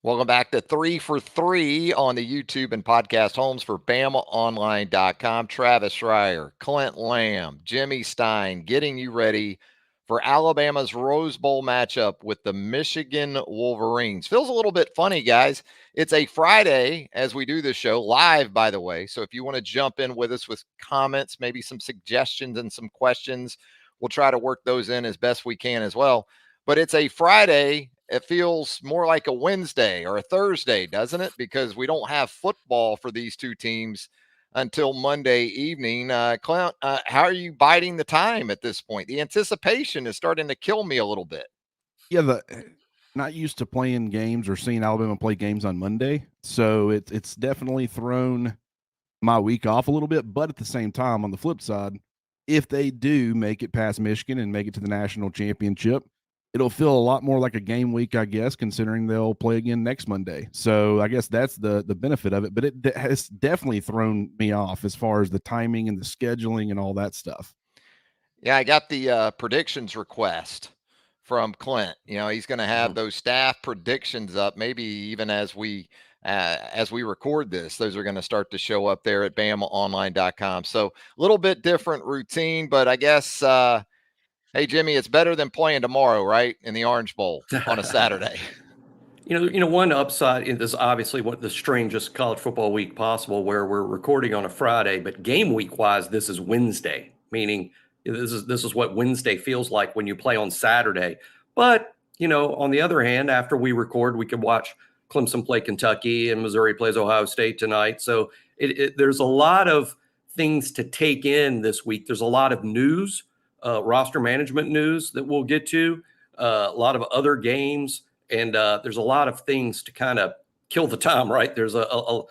Welcome back to 3 for 3 on the YouTube and podcast homes for BamaOnline.com. Travis Reier, Clint Lamb, Jimmy Stein getting you ready for Alabama's Rose Bowl matchup with the Michigan Wolverines. Feels a little bit funny, guys. It's a Friday as we do this show, live, by the way. So if you want to jump in with us with comments, maybe some suggestions and some questions, we'll try to work those in as best we can as well. But it's a Friday. It feels more like a Wednesday or a Thursday, doesn't it? Because we don't have football for these two teams until Monday evening. Clint, how are you biding the time at this point? The anticipation is starting to kill me a little bit. Yeah, not used to playing games or seeing Alabama play games on Monday, so it's definitely thrown my week off a little bit. But at the same time, on the flip side, if they do make it past Michigan and make it to the national championship, it'll feel a lot more like a game week, I guess, considering they'll play again next Monday. So I guess that's the benefit of it. But it has definitely thrown me off as far as the timing and the scheduling and all that stuff. Yeah, I got the predictions request from Clint. He's going to have those staff predictions up, maybe even as we record this. Those are going to start to show up there at BamaOnline.com. So a little bit different routine, but I guess hey, Jimmy, it's better than playing tomorrow, right? In the Orange Bowl on a Saturday. One upside in this, obviously, what the strangest college football week possible, where we're recording on a Friday, but game week wise, this is Wednesday, meaning this is what Wednesday feels like when you play on Saturday. But on the other hand, after we record, we can watch Clemson play Kentucky and Missouri plays Ohio State tonight. So there's a lot of things to take in this week. There's a lot of news, roster management news that we'll get to, a lot of other games. And there's a lot of things to kind of kill the time, right? There's the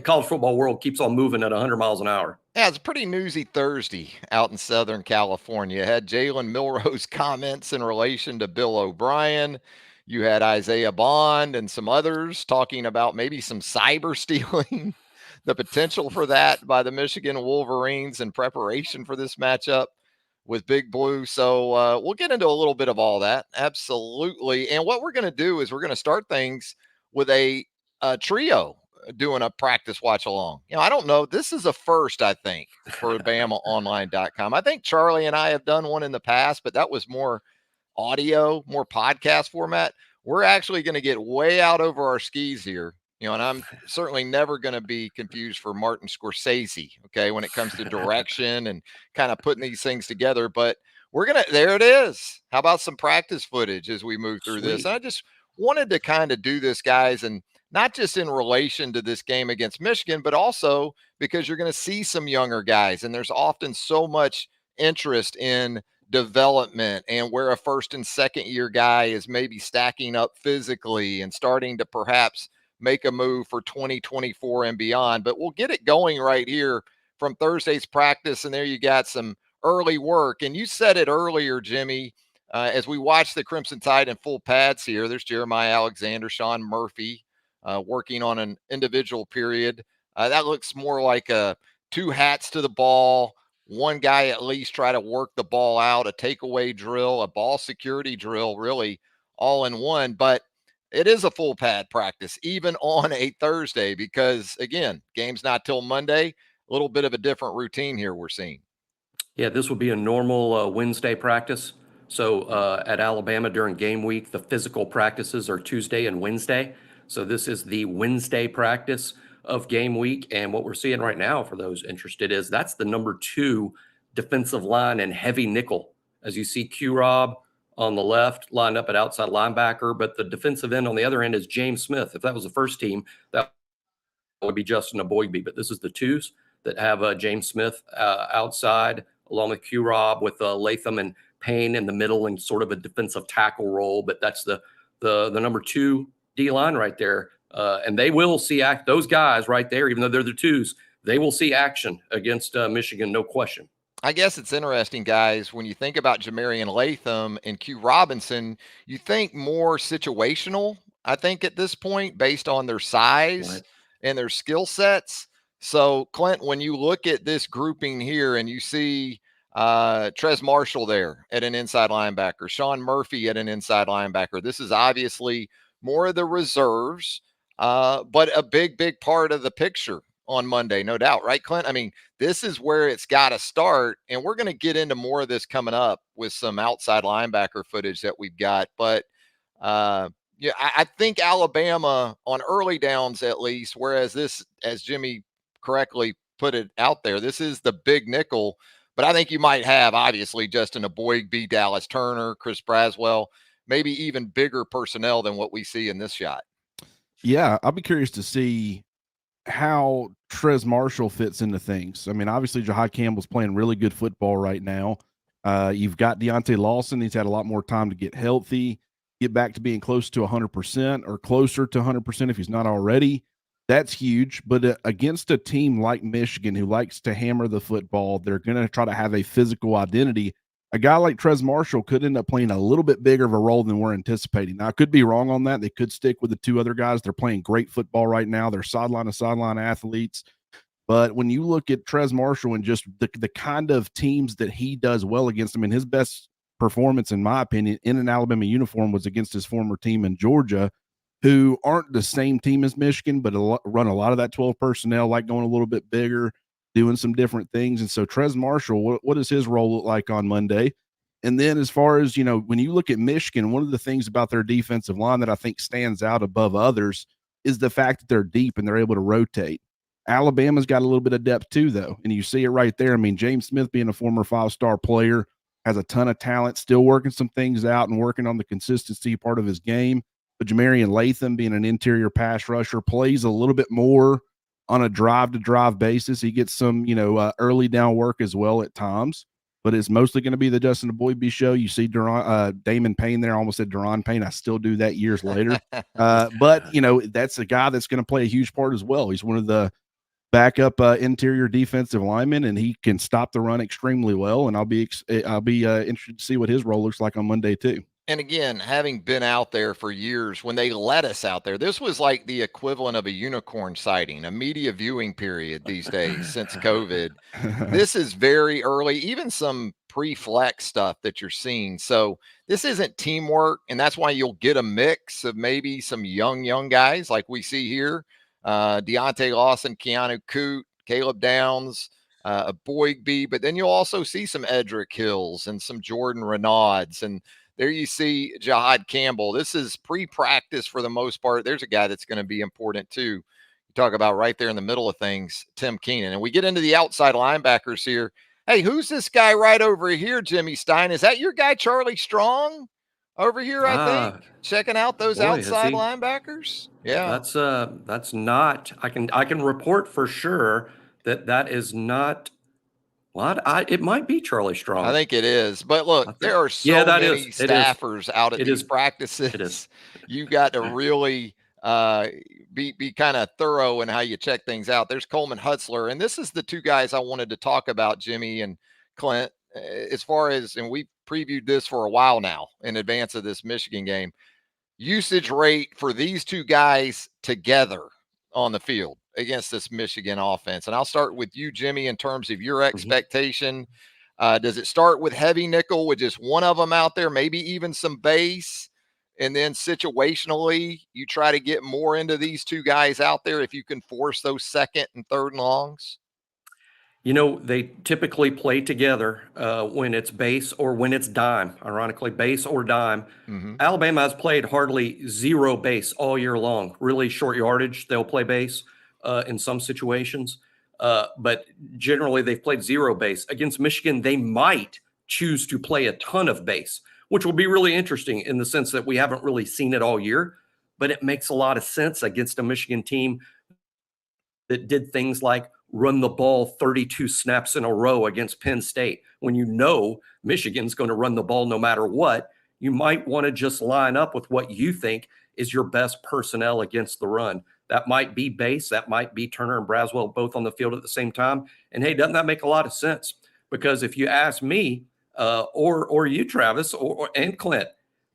college football world keeps on moving at 100 miles an hour. Yeah, it's a pretty newsy Thursday out in Southern California. You had Jalen Milroe's comments in relation to Bill O'Brien. You had Isaiah Bond and some others talking about maybe some cyber stealing, the potential for that by the Michigan Wolverines in preparation for this matchup with Big Blue. So we'll get into a little bit of all that. Absolutely. And what we're going to do is we're going to start things with a trio doing a practice watch along. I don't know. This is a first, I think, for BamaOnline.com. I think Charlie and I have done one in the past, but that was more audio, more podcast format. We're actually going to get way out over our skis here. And I'm certainly never going to be confused for Martin Scorsese, okay, when it comes to direction and kind of putting these things together. But there it is. How about some practice footage as we move through this? And I just wanted to kind of do this, guys, and not just in relation to this game against Michigan, but also because you're going to see some younger guys. And there's often so much interest in development and where a first and second year guy is maybe stacking up physically and starting to perhaps make a move for 2024 and beyond. But we'll get it going right here from Thursday's practice. And there you got some early work. And you said it earlier, Jimmy, as we watch the Crimson Tide in full pads here. There's Jeremiah Alexander, Sean Murphy working on an individual period. That looks more like two hats to the ball. One guy at least try to work the ball out, a takeaway drill, a ball security drill, really all in one. But it is a full pad practice, even on a Thursday, because, again, game's not till Monday. A little bit of a different routine here we're seeing. Yeah, this would be a normal Wednesday practice. So at Alabama during game week, the physical practices are Tuesday and Wednesday. So this is the Wednesday practice of game week. And what we're seeing right now, for those interested, is that's the number 2 defensive line and heavy nickel. As you see, Q-Rob on the left, lined up at outside linebacker, but the defensive end on the other end is James Smith. If that was the first team, that would be Justin Aboigbe, but this is the twos that have James Smith outside, along with Q-Rob, with Latham and Payne in the middle and sort of a defensive tackle role. But that's the number 2 D-line right there. And they will see those guys right there, even though they're the twos, they will see action against Michigan, no question. I guess it's interesting, guys, when you think about Jamarian Latham and Q Robinson, you think more situational, I think, at this point, based on their size and their skill sets. So, Clint, when you look at this grouping here and you see Trez Marshall there at an inside linebacker, Sean Murphy at an inside linebacker, this is obviously more of the reserves, but a big part of the picture on Monday, no doubt, right, Clint? I mean, this is where it's got to start, and we're going to get into more of this coming up with some outside linebacker footage that we've got. But yeah, I think Alabama on early downs at least, whereas this, as Jimmy correctly put it out there, this is the big nickel. But I think you might have obviously Justin Aboigbe, Dallas Turner, Chris Braswell, maybe even bigger personnel than what we see in this shot. Yeah, I'll be curious to see how Trez Marshall fits into things. I mean, obviously Jahad Campbell's playing really good football right now. You've got Deontay Lawson. He's had a lot more time to get healthy, get back to being close to 100% or closer to 100% if he's not already. That's huge. But against a team like Michigan who likes to hammer the football, they're going to try to have a physical identity. A guy like Trez Marshall could end up playing a little bit bigger of a role than we're anticipating. Now, I could be wrong on that. They could stick with the two other guys. They're playing great football right now. They're sideline to sideline athletes. But when you look at Trez Marshall and just the kind of teams that he does well against them, and his best performance, in my opinion, in an Alabama uniform was against his former team in Georgia, who aren't the same team as Michigan, but run a lot of that 12 personnel, like going a little bit bigger, doing some different things. And so Trez Marshall, what does his role look like on Monday? And then as far as, when you look at Michigan, one of the things about their defensive line that I think stands out above others is the fact that they're deep and they're able to rotate. Alabama's got a little bit of depth too, though. And you see it right there. I mean, James Smith being a former 5-star player, has a ton of talent, still working some things out and working on the consistency part of his game. But Jamarian Latham being an interior pass rusher plays a little bit more on a drive-to-drive basis. He gets some, early down work as well at times. But it's mostly going to be the Justin Aboigbe show. You see Damon Payne there. I almost said Deron Payne. I still do that years later. But, that's a guy that's going to play a huge part as well. He's one of the backup interior defensive linemen, and he can stop the run extremely well. And I'll be interested to see what his role looks like on Monday too. And again, having been out there for years, when they let us out there, this was like the equivalent of a unicorn sighting, a media viewing period these days since COVID. This is very early, even some pre-flex stuff that you're seeing. So this isn't teamwork, and that's why you'll get a mix of maybe some young guys like we see here. Deontay Lawson, Keanu Coote, Caleb Downs, Aboigbe, but then you'll also see some Edric Hills and some Jordan Renauds, and there you see Jahad Campbell. This is pre-practice for the most part. There's a guy that's going to be important too. You talk about right there in the middle of things, Tim Keenan. And we get into the outside linebackers here. Hey, who's this guy right over here, Jimmy Stein? Is that your guy, Charlie Strong, over here, I think? Checking out those outside linebackers? Yeah. That's not, I can report for sure that is not. It might be Charlie Strong. I think it is. But look, there are so many staffers out at these practices. It is. You've got to really be kind of thorough in how you check things out. There's Coleman Hutzler. And this is the two guys I wanted to talk about, Jimmy and Clint, as far as, and we previewed this for a while now in advance of this Michigan game. Usage rate for these two guys together on the field against this Michigan offense. And I'll start with you, Jimmy, in terms of your expectation. Does it start with heavy nickel with just one of them out there, maybe even some base? And then situationally, you try to get more into these two guys out there if you can force those second and third and longs? They typically play together when it's base or when it's dime, ironically, base or dime. Alabama has played hardly zero base all year long. Really short yardage, they'll play base in some situations. But generally, they've played zero base. Against Michigan, they might choose to play a ton of base, which will be really interesting in the sense that we haven't really seen it all year. But it makes a lot of sense against a Michigan team that did things like run the ball 32 snaps in a row against Penn State. When Michigan's going to run the ball no matter what, you might want to just line up with what you think is your best personnel against the run. That might be base. That might be Turner and Braswell both on the field at the same time. And hey, doesn't that make a lot of sense? Because if you ask me or you, Travis, and Clint,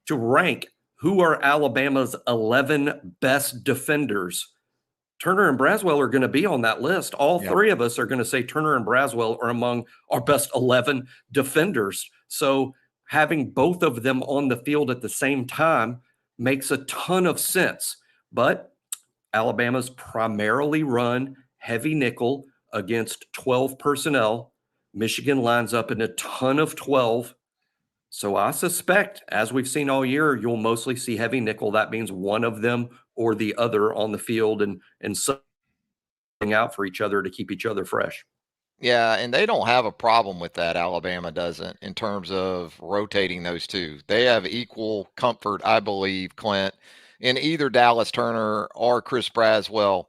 to rank who are Alabama's 11 best defenders, Turner and Braswell are going to be on that list. All three of us are going to say Turner and Braswell are among our best 11 defenders. So having both of them on the field at the same time makes a ton of sense. But Alabama's primarily run heavy nickel against 12 personnel. Michigan lines up in a ton of 12. So I suspect, as we've seen all year, you'll mostly see heavy nickel. That means one of them or the other on the field and something out for each other to keep each other fresh. Yeah, and they don't have a problem with that. Alabama doesn't in terms of rotating those two. They have equal comfort, I believe, Clint, in either Dallas Turner or Chris Braswell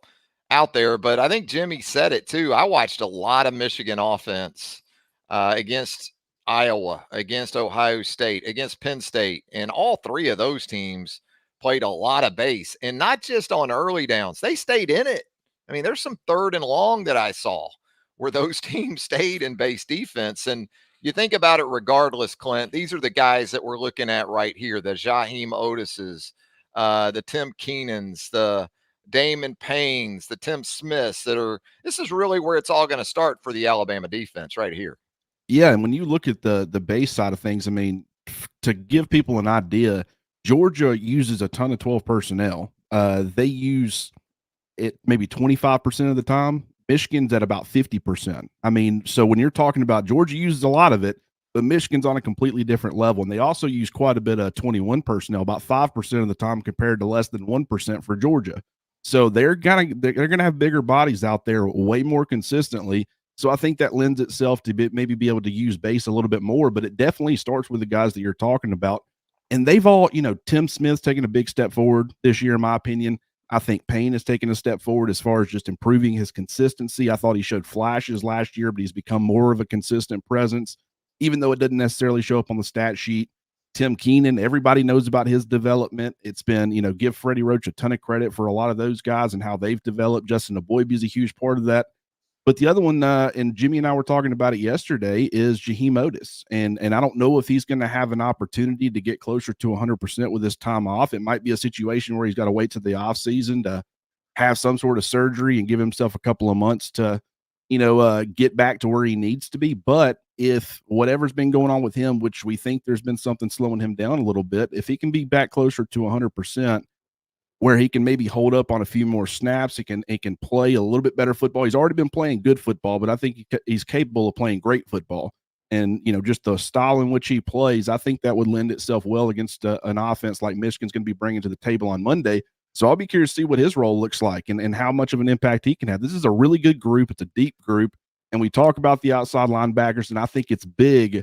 out there. But I think Jimmy said it too. I watched a lot of Michigan offense against Iowa, against Ohio State, against Penn State, and all three of those teams played a lot of base, and not just on early downs. They stayed in it. I mean, there's some third and long that I saw where those teams stayed in base defense. And you think about it regardless, Clint, these are the guys that we're looking at right here, the Jaheim Otises, the Tim Keenans, the Damon Paynes, the Tim Smiths this is really where it's all going to start for the Alabama defense right here. Yeah, and when you look at the base side of things, I mean, to give people an idea, Georgia uses a ton of 12 personnel. They use it maybe 25% of the time. Michigan's at about 50%. I mean, so when you're talking about Georgia uses a lot of it, but Michigan's on a completely different level. And they also use quite a bit of 21 personnel, about 5% of the time compared to less than 1% for Georgia. So they're gonna have bigger bodies out there way more consistently. So I think that lends itself to maybe be able to use base a little bit more, but it definitely starts with the guys that you're talking about. And they've all, Tim Smith's taken a big step forward this year, in my opinion. I think Payne has taken a step forward as far as just improving his consistency. I thought he showed flashes last year, but he's become more of a consistent presence, even though it doesn't necessarily show up on the stat sheet. Tim Keenan, everybody knows about his development. It's been, give Freddie Roach a ton of credit for a lot of those guys and how they've developed. Justin Aboybe is a huge part of that. But the other one, and Jimmy and I were talking about it yesterday, is Jaheim Otis. And I don't know if he's going to have an opportunity to get closer to 100% with his time off. It might be a situation where he's got to wait to the off season to have some sort of surgery and give himself a couple of months to, get back to where he needs to be. But if whatever's been going on with him, which we think there's been something slowing him down a little bit, if he can be back closer to 100%, where he can maybe hold up on a few more snaps. He can play a little bit better football. He's already been playing good football, but I think he's capable of playing great football. And, just the style in which he plays, I think that would lend itself well against an offense like Michigan's going to be bringing to the table on Monday. So I'll be curious to see what his role looks like and how much of an impact he can have. This is a really good group. It's a deep group. And we talk about the outside linebackers, and I think it's big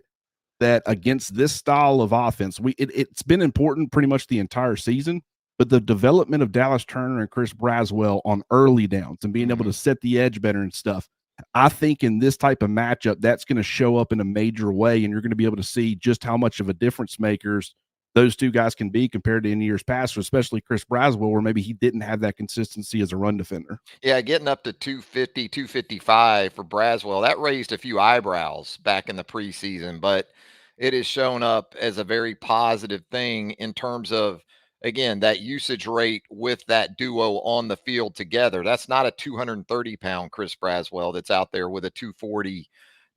that against this style of offense, it's been important pretty much the entire season. But the development of Dallas Turner and Chris Braswell on early downs and being able to set the edge better and stuff, I think in this type of matchup, that's going to show up in a major way, and you're going to be able to see just how much of a difference makers those two guys can be compared to in years past, especially Chris Braswell, where maybe he didn't have that consistency as a run defender. Yeah, getting up to 250, 255 for Braswell, that raised a few eyebrows back in the preseason, but it has shown up as a very positive thing in terms of, again, that usage rate with that duo on the field together. That's not a 230-pound Chris Braswell that's out there with a 240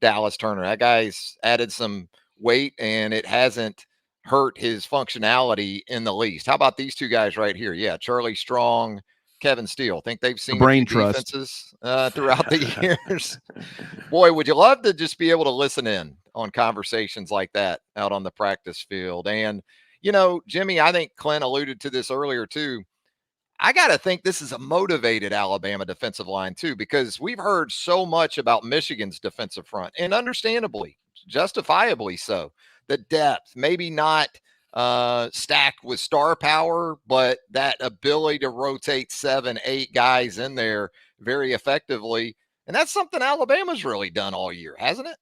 Dallas Turner. That guy's added some weight, and it hasn't hurt his functionality in the least. How about these two guys right here? Yeah, Charlie Strong, Kevin Steele. Think they've seen brain a few trust defenses throughout the years. Boy, would you love to just be able to listen in on conversations like that out on the practice field. And Jimmy, I think Clint alluded to this earlier too. I got to think this is a motivated Alabama defensive line too, because we've heard so much about Michigan's defensive front, and understandably, justifiably so. The depth, maybe not stacked with star power, but that ability to rotate 7, 8 guys in there very effectively. And that's something Alabama's really done all year, hasn't it?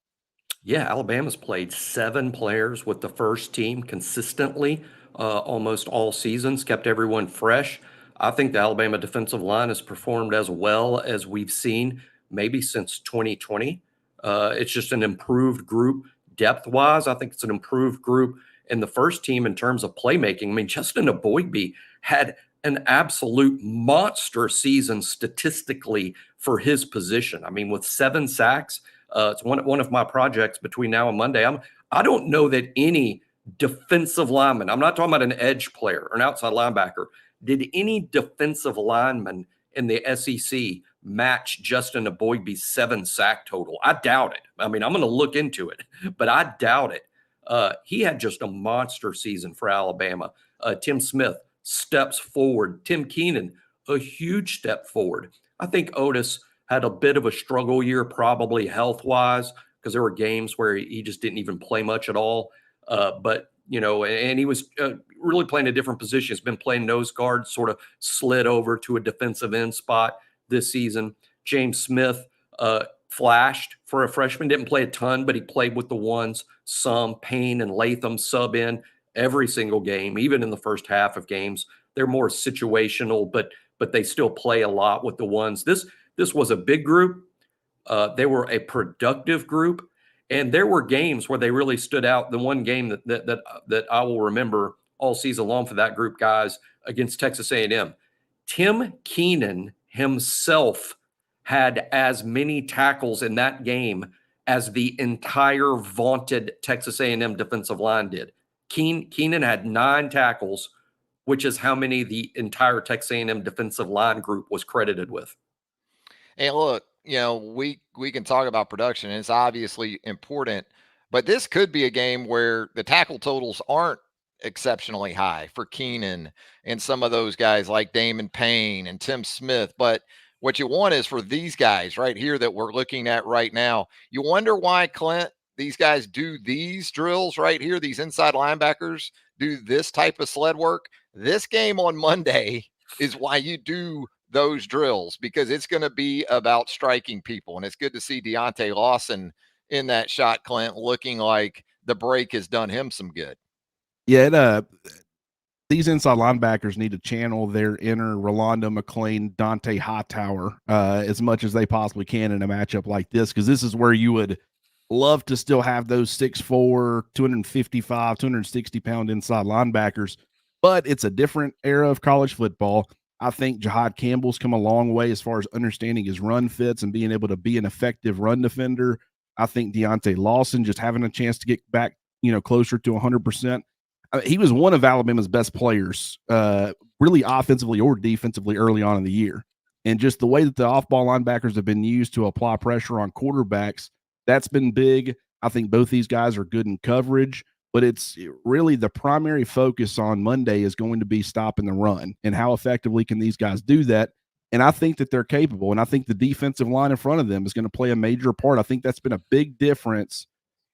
Yeah, Alabama's played 7 players with the first team consistently almost all seasons, kept everyone fresh. I think the Alabama defensive line has performed as well as we've seen maybe since 2020. It's just an improved group depth-wise. I think it's an improved group in the first team in terms of playmaking. I mean, Justin Aboybe had an absolute monster season statistically for his position. I mean, with 7 sacks, it's one of my projects between now and Monday. I don't know that any defensive lineman, I'm not talking about an edge player or an outside linebacker, did any defensive lineman in the SEC match Justin Eboigbe's 7 sack total? I doubt it. I mean, I'm going to look into it, but I doubt it. He had just a monster season for Alabama. Tim Smith steps forward. Tim Keenan, a huge step forward. I think Otis had a bit of a struggle year, probably health-wise, because there were games where he just didn't even play much at all. But, you know, and he was really playing a different position. He's been playing nose guard, sort of slid over to a defensive end spot this season. James Smith flashed for a freshman, didn't play a ton, but he played with the ones, some. Payne and Latham sub in every single game, even in the first half of games. They're more situational, but they still play a lot with the ones. This was a big group. They were a productive group, and there were games where they really stood out. The one game that I will remember all season long for that group, guys, against Texas A&M. Tim Keenan himself had as many tackles in that game as the entire vaunted Texas A&M defensive line did. Keenan had 9 tackles, which is how many the entire Texas A&M defensive line group was credited with. And look, you know, we can talk about production, and it's obviously important, but this could be a game where the tackle totals aren't exceptionally high for Keenan and some of those guys like Damon Payne and Tim Smith. But what you want is for these guys right here that we're looking at right now. You wonder why, Clint, these guys do these drills right here, these inside linebackers do this type of sled work. This game on Monday is why you do those drills, because it's going to be about striking people. And it's good to see Deontay Lawson in that shot, Clint, looking like the break has done him some good. Yeah, these inside linebackers need to channel their inner Rolando McClain, Dante Hightower as much as they possibly can in a matchup like this, because this is where you would love to still have those 6'4", 255, 260-pound inside linebackers. But it's a different era of college football. I think Jahad Campbell's come a long way as far as understanding his run fits and being able to be an effective run defender. I think Deontay Lawson just having a chance to get back, closer to 100%. He was one of Alabama's best players, really offensively or defensively early on in the year. And just the way that the off-ball linebackers have been used to apply pressure on quarterbacks, that's been big. I think both these guys are good in coverage, but it's really the primary focus on Monday is going to be stopping the run and how effectively can these guys do that. And I think that they're capable, and I think the defensive line in front of them is going to play a major part. I think that's been a big difference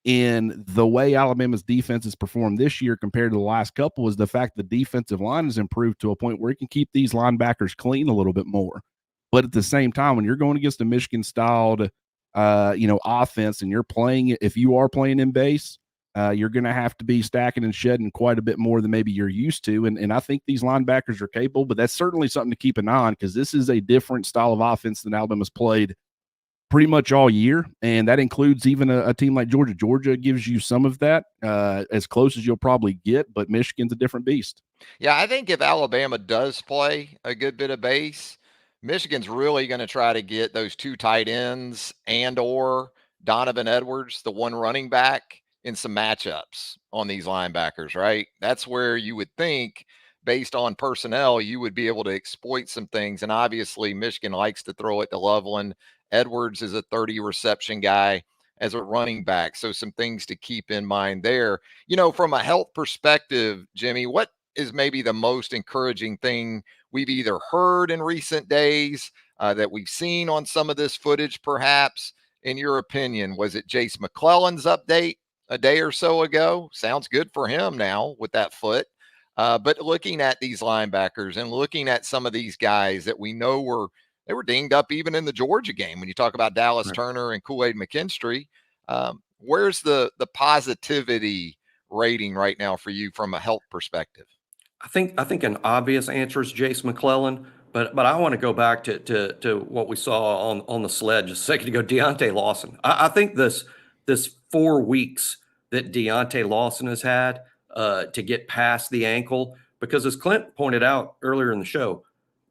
in the way Alabama's defense has performed this year compared to the last couple, is the fact the defensive line has improved to a point where it can keep these linebackers clean a little bit more. But at the same time, when you're going against a Michigan-styled, offense, and if you are playing in base, you're going to have to be stacking and shedding quite a bit more than maybe you're used to. And I think these linebackers are capable, but that's certainly something to keep an eye on, because this is a different style of offense than Alabama's played pretty much all year, and that includes even a team like Georgia. Georgia gives you some of that, as close as you'll probably get, but Michigan's a different beast. Yeah, I think if Alabama does play a good bit of base, Michigan's really going to try to get those 2 tight ends and or Donovan Edwards, the one running back, in some matchups on these linebackers, right? That's where you would think, based on personnel, you would be able to exploit some things. And obviously, Michigan likes to throw it to Loveland. Edwards is a 30 reception guy as a running back. So some things to keep in mind there. From a health perspective, Jimmy, what is maybe the most encouraging thing we've either heard in recent days, that we've seen on some of this footage, perhaps, in your opinion? Was it Jace McClellan's update a day or so ago? Sounds good for him now with that foot. But looking at these linebackers and looking at some of these guys that we know they were dinged up even in the Georgia game. When you talk about Dallas Turner and Kool-Aid McKinstry, where's the positivity rating right now for you from a health perspective? I think an obvious answer is Jace McClellan, but I want to go back to what we saw on the sled just a second ago. Deontay Lawson. I think this 4 weeks that Deontay Lawson has had to get past the ankle, because as Clint pointed out earlier in the show,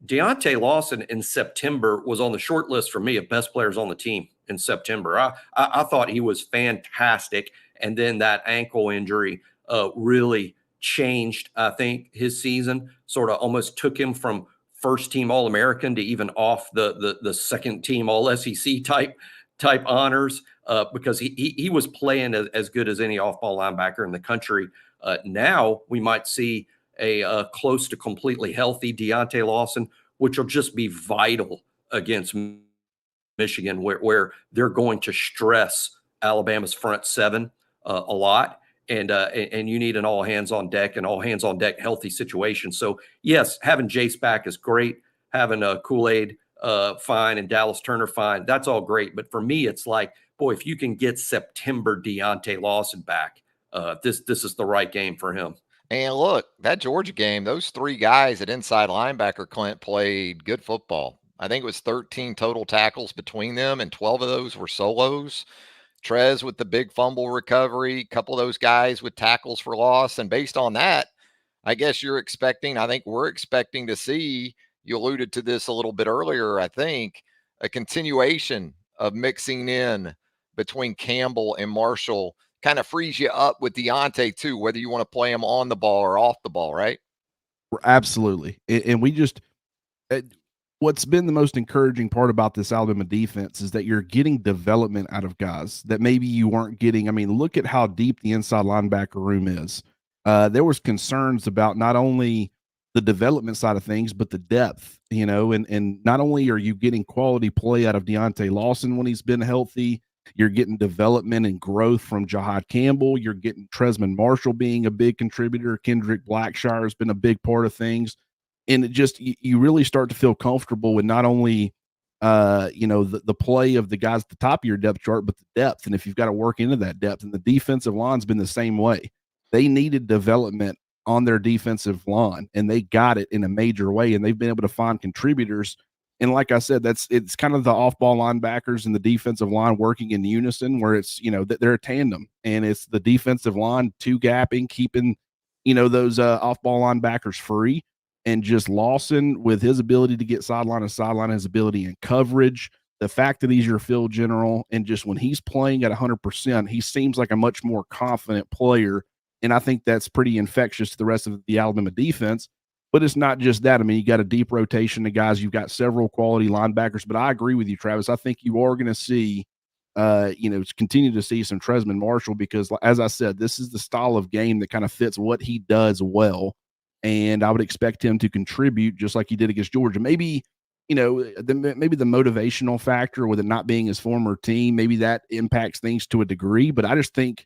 Deontay Lawson in September was on the short list for me of best players on the team in September. I thought he was fantastic, and then that ankle injury really changed, I think, his season, sort of almost took him from first team All-American to even off the second team All-SEC type honors, because he was playing as good as any off-ball linebacker in the country. Now we might see a close to completely healthy Deontay Lawson, which will just be vital against Michigan, where they're going to stress Alabama's front seven a lot. And you need an all hands on deck and all hands on deck healthy situation. So yes, having Jace back is great. Having Kool-Aid fine and Dallas Turner fine, that's all great. But for me, it's like, boy, if you can get September Deontay Lawson back, this is the right game for him. And look, that Georgia game, those three guys at inside linebacker, Clint, played good football. I think it was 13 total tackles between them, and 12 of those were solos. Trez with the big fumble recovery, a couple of those guys with tackles for loss. And based on that, I guess you're expecting, I think we're expecting to see, you alluded to this a little bit earlier, I think, a continuation of mixing in between Campbell and Marshall kind of frees you up with Deontay too, whether you want to play him on the ball or off the ball, right? Absolutely. And we just, what's been the most encouraging part about this Alabama defense is that you're getting development out of guys that maybe you weren't getting. I mean, look at how deep the inside linebacker room is. There was concerns about not only the development side of things, but the depth, and not only are you getting quality play out of Deontay Lawson when he's been healthy, you're getting development and growth from Jahad Campbell. You're getting Tresman Marshall being a big contributor. Kendrick Blackshire has been a big part of things. And it just, you really start to feel comfortable with not only, the play of the guys at the top of your depth chart, but the depth. And if you've got to work into that depth, and the defensive line's been the same way. They needed development on their defensive line, and they got it in a major way. And they've been able to find contributors. And like I said, it's kind of the off-ball linebackers and the defensive line working in unison, where it's, they're a tandem, and it's the defensive line two-gapping, keeping, those off-ball linebackers free. And just Lawson, with his ability to get sideline to sideline, his ability in coverage, the fact that he's your field general, and just when he's playing at 100%, he seems like a much more confident player. And I think that's pretty infectious to the rest of the Alabama defense. But it's not just that. I mean, you got a deep rotation of guys. You've got several quality linebackers. But I agree with you, Travis. I think you are going to see, continue to see some Tresman Marshall, because, as I said, this is the style of game that kind of fits what he does well. And I would expect him to contribute just like he did against Georgia. Maybe, maybe the motivational factor with it not being his former team, maybe that impacts things to a degree. But I just think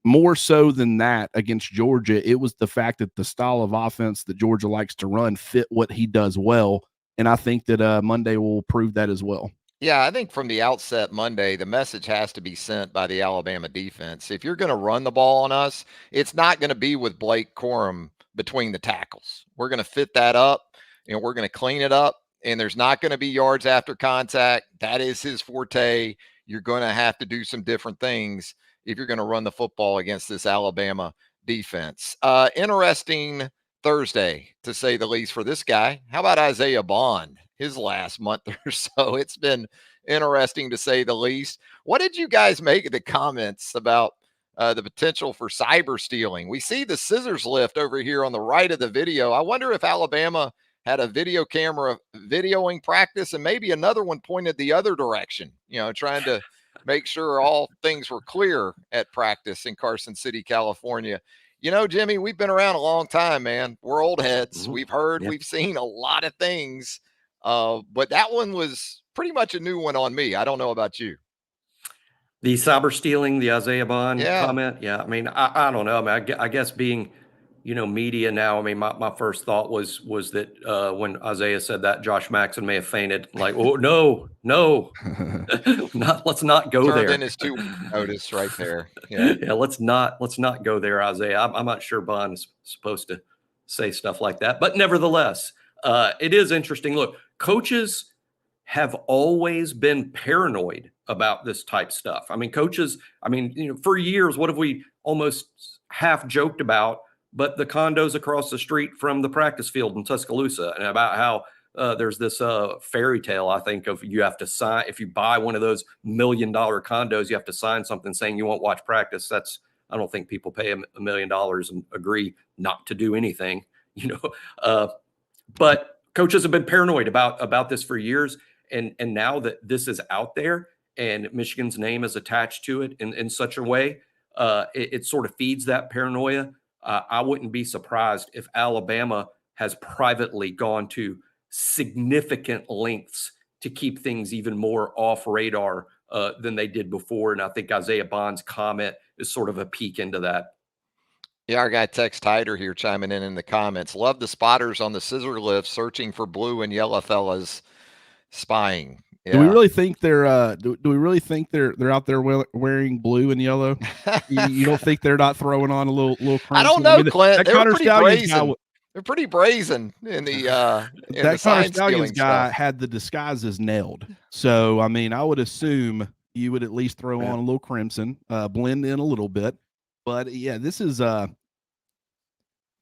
more so than that against Georgia, it was the fact that the style of offense that Georgia likes to run fit what he does well. And I think that Monday will prove that as well. Yeah, I think from the outset Monday, the message has to be sent by the Alabama defense. If you're going to run the ball on us, it's not going to be with Blake Corum between the tackles. We're going to fit that up, and we're going to clean it up, and there's not going to be yards after contact. That is his forte. You're going to have to do some different things if you're going to run the football against this Alabama defense. Interesting Thursday, to say the least, for this guy. How about Isaiah Bond? His last month or so, it's been interesting to say the least. What did you guys make of the comments about the potential for cyber stealing? We see the scissors lift over here on the right of the video. I wonder if Alabama had a video camera videoing practice and maybe another one pointed the other direction, trying to make sure all things were clear at practice in Carson City, California. Jimmy, we've been around a long time, man. We're old heads. Mm-hmm. We've heard, We've seen a lot of things. But that one was pretty much a new one on me. I don't know about you. The cyber stealing, the Isaiah Bond comment. Yeah. I mean, I don't know. I mean, I guess being, media now, I mean, my first thought was that when Isaiah said that, Josh Maxson may have fainted. Like, oh, no, let's not go Turned there. in his 2 notice right there. Yeah. Let's not go there, Isaiah. I'm not sure Bond is supposed to say stuff like that, but nevertheless, it is interesting. Look, coaches have always been paranoid about this type stuff. I mean, coaches, for years, what have we almost half joked about, but the condos across the street from the practice field in Tuscaloosa, and about how there's this fairy tale, I think, of you have to sign, if you buy one of those $1 million condos, you have to sign something saying you won't watch practice. That's I don't think people pay him $1 million and agree not to do anything, but coaches have been paranoid about this for years. And now that this is out there and Michigan's name is attached to it in such a way, it sort of feeds that paranoia. I wouldn't be surprised if Alabama has privately gone to significant lengths to keep things even more off radar than they did before. And I think Isaiah Bond's comment is sort of a peek into that. Yeah, our guy Tex Tider here chiming in the comments. Love the spotters on the scissor lift searching for blue and yellow fellas spying. Yeah. Do we really think they're do we really think they're out there wearing blue and yellow? You don't think they're not throwing on a little crimson? I don't know, Clint. That Connor Stallions guy, they're pretty brazen in the that Connor Stallions guy had the disguises nailed. So I mean, I would assume you would at least throw on a little crimson, blend in a little bit. But yeah, this is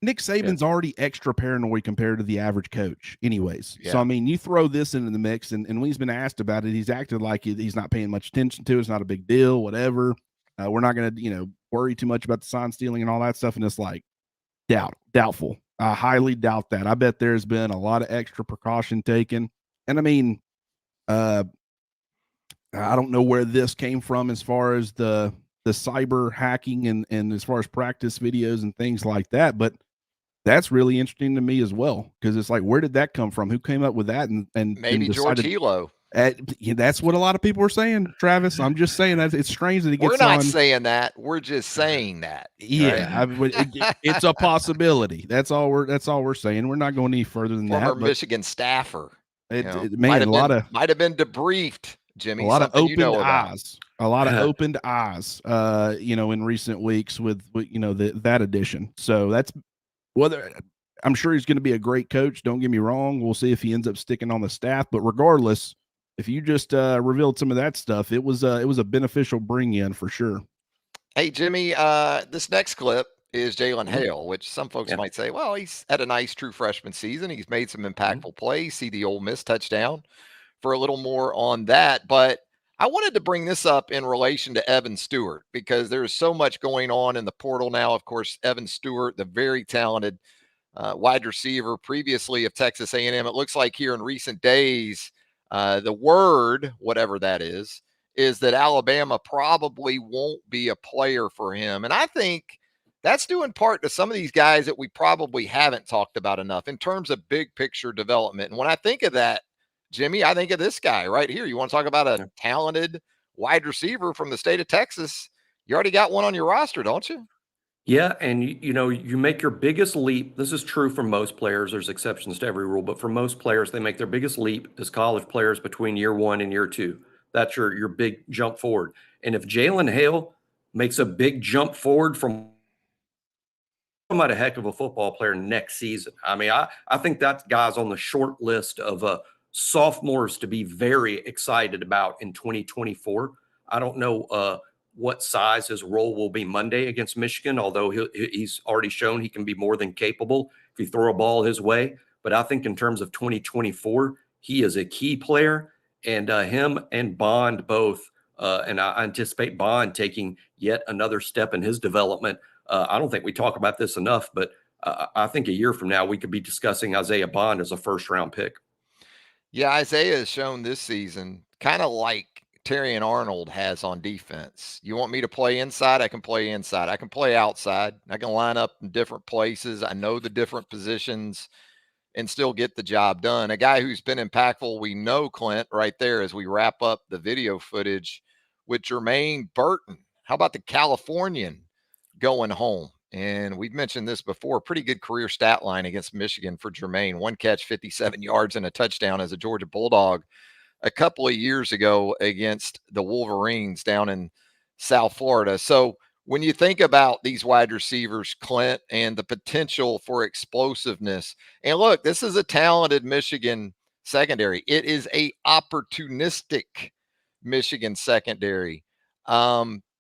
Nick Saban's already extra paranoid compared to the average coach anyways. Yeah. So, I mean, you throw this into the mix, and when he's been asked about it, he's acted like he's not paying much attention to it. It's not a big deal, whatever. We're not going to, worry too much about the sign stealing and all that stuff. And it's like, doubtful. I highly doubt that. I bet there's been a lot of extra precaution taken. And, I mean, I don't know where this came from as far as the cyber hacking and as far as practice videos and things like that. But that's really interesting to me as well, because it's like, where did that come from? Who came up with that? And maybe George Hilo. That's what a lot of people are saying, Travis. I'm just saying that it's strange that he gets on. We're not saying that. We're just saying that. Yeah, right? It's a possibility. That's all we're saying. We're not going any further than that. Former Michigan staffer. Might have been debriefed, Jimmy. A lot of opened eyes. A lot of opened eyes. In recent weeks with that addition. So that's. I'm sure he's going to be a great coach. Don't get me wrong. We'll see if he ends up sticking on the staff. But regardless, if you just revealed some of that stuff, it was a beneficial bring in for sure. Hey, Jimmy, this next clip is Jalen Hale, which some folks might say, well, he's had a nice true freshman season. He's made some impactful plays. See the Ole Miss touchdown. For a little more on that, but I wanted to bring this up in relation to Evan Stewart, because there's so much going on in the portal now. Of course, Evan Stewart, the very talented wide receiver previously of Texas A&M. It looks like here in recent days, the word, whatever that is that Alabama probably won't be a player for him. And I think that's due in part to some of these guys that we probably haven't talked about enough in terms of big picture development. And when I think of that, Jimmy, I think of this guy right here. You want to talk about a talented wide receiver from the state of Texas? You already got one on your roster, don't you? Yeah, and you make your biggest leap. This is true for most players. There's exceptions to every rule, but for most players, they make their biggest leap as college players between year 1 and year 2. That's your big jump forward. And if Jalen Hale makes a big jump forward from about a heck of a football player next season. I mean, I think that guy's on the short list of sophomores to be very excited about in 2024. I don't know what size his role will be Monday against Michigan, although he's already shown he can be more than capable if you throw a ball his way. But I think in terms of 2024, he is a key player, and him and Bond both, and I anticipate Bond taking yet another step in his development. I don't think we talk about this enough, but I think a year from now, we could be discussing Isaiah Bond as a first-round pick. Yeah, Isaiah has shown this season, kind of like Terry and Arnold has on defense. You want me to play inside? I can play inside. I can play outside. I can line up in different places. I know the different positions and still get the job done. A guy who's been impactful, we know, Clint, right there as we wrap up the video footage with Jermaine Burton. How about the Californian going home? And we've mentioned this before, pretty good career stat line against Michigan for Jermaine. 1 catch, 57 yards, and a touchdown as a Georgia Bulldog a couple of years ago against the Wolverines down in South Florida. So when you think about these wide receivers, Clint, and the potential for explosiveness, and look, this is a talented Michigan secondary. It is a opportunistic Michigan secondary.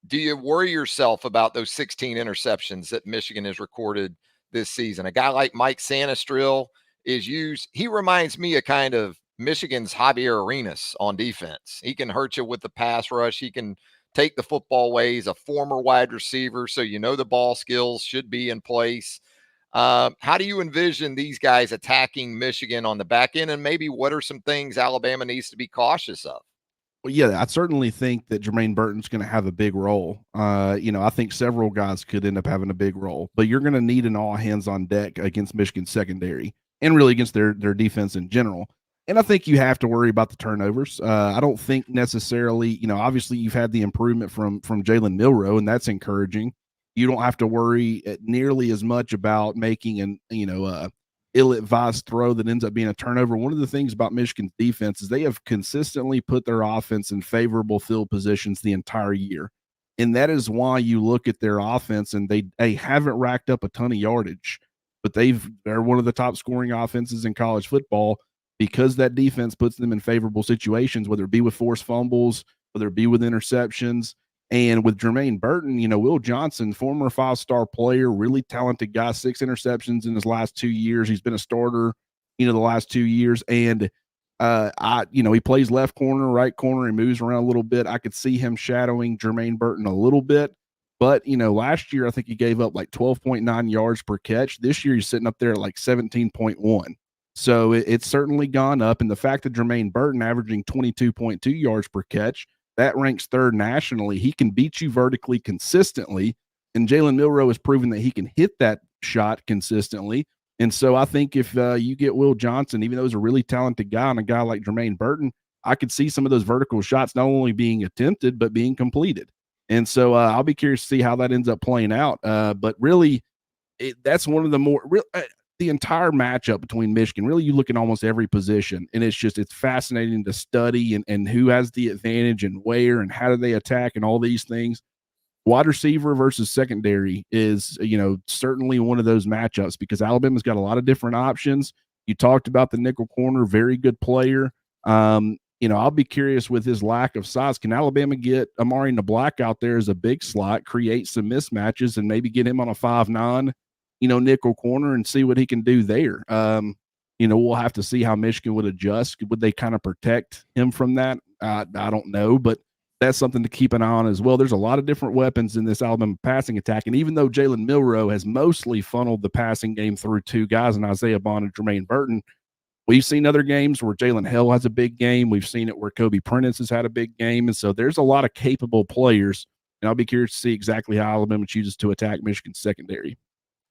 Do you worry yourself about those 16 interceptions that Michigan has recorded this season? A guy like Mike Sanistril is used. He reminds me of kind of Michigan's Javier Arenas on defense. He can hurt you with the pass rush. He can take the football away. He's a former wide receiver, so you know the ball skills should be in place. How do you envision these guys attacking Michigan on the back end, and maybe what are some things Alabama needs to be cautious of? Well, yeah, I certainly think that Jermaine Burton's going to have a big role. I think several guys could end up having a big role, but you're going to need an all hands on deck against Michigan secondary and really against their defense in general. And I think you have to worry about the turnovers. I don't think necessarily, obviously you've had the improvement from Jalen Milroe, and that's encouraging. You don't have to worry nearly as much about making ill-advised throw that ends up being a turnover. One of the things about Michigan's defense is they have consistently put their offense in favorable field positions the entire year. And that is why you look at their offense and they haven't racked up a ton of yardage, but they're one of the top scoring offenses in college football because that defense puts them in favorable situations, whether it be with forced fumbles, whether it be with interceptions. And with Jermaine Burton, Will Johnson, former 5-star player, really talented guy, 6 interceptions in his last 2 years. He's been a starter, the last 2 years. And he plays left corner, right corner, he moves around a little bit. I could see him shadowing Jermaine Burton a little bit. But, last year I think he gave up like 12.9 yards per catch. This year he's sitting up there at like 17.1. So it's certainly gone up. And the fact that Jermaine Burton averaging 22.2 yards per catch, that ranks 3rd nationally. He can beat you vertically consistently. And Jalen Milroe has proven that he can hit that shot consistently. And so I think if you get Will Johnson, even though he's a really talented guy and a guy like Jermaine Burton, I could see some of those vertical shots not only being attempted, but being completed. And so I'll be curious to see how that ends up playing out. But really, that's one of the more the entire matchup between Michigan, really you look at almost every position and it's fascinating to study and who has the advantage and where and how do they attack and all these things. Wide receiver versus secondary is, certainly one of those matchups because Alabama's got a lot of different options. You talked about the nickel corner, very good player. I'll be curious with his lack of size. Can Alabama get Amari Nablack out there as a big slot, create some mismatches and maybe get him on a 5'9", nickel corner and see what he can do there. We'll have to see how Michigan would adjust. Would they kind of protect him from that? I don't know, but that's something to keep an eye on as well. There's a lot of different weapons in this Alabama passing attack. And even though Jalen Milroe has mostly funneled the passing game through 2 guys in Isaiah Bond and Jermaine Burton, we've seen other games where Jalen Hill has a big game. We've seen it where Kobe Prentice has had a big game. And so there's a lot of capable players. And I'll be curious to see exactly how Alabama chooses to attack Michigan's secondary.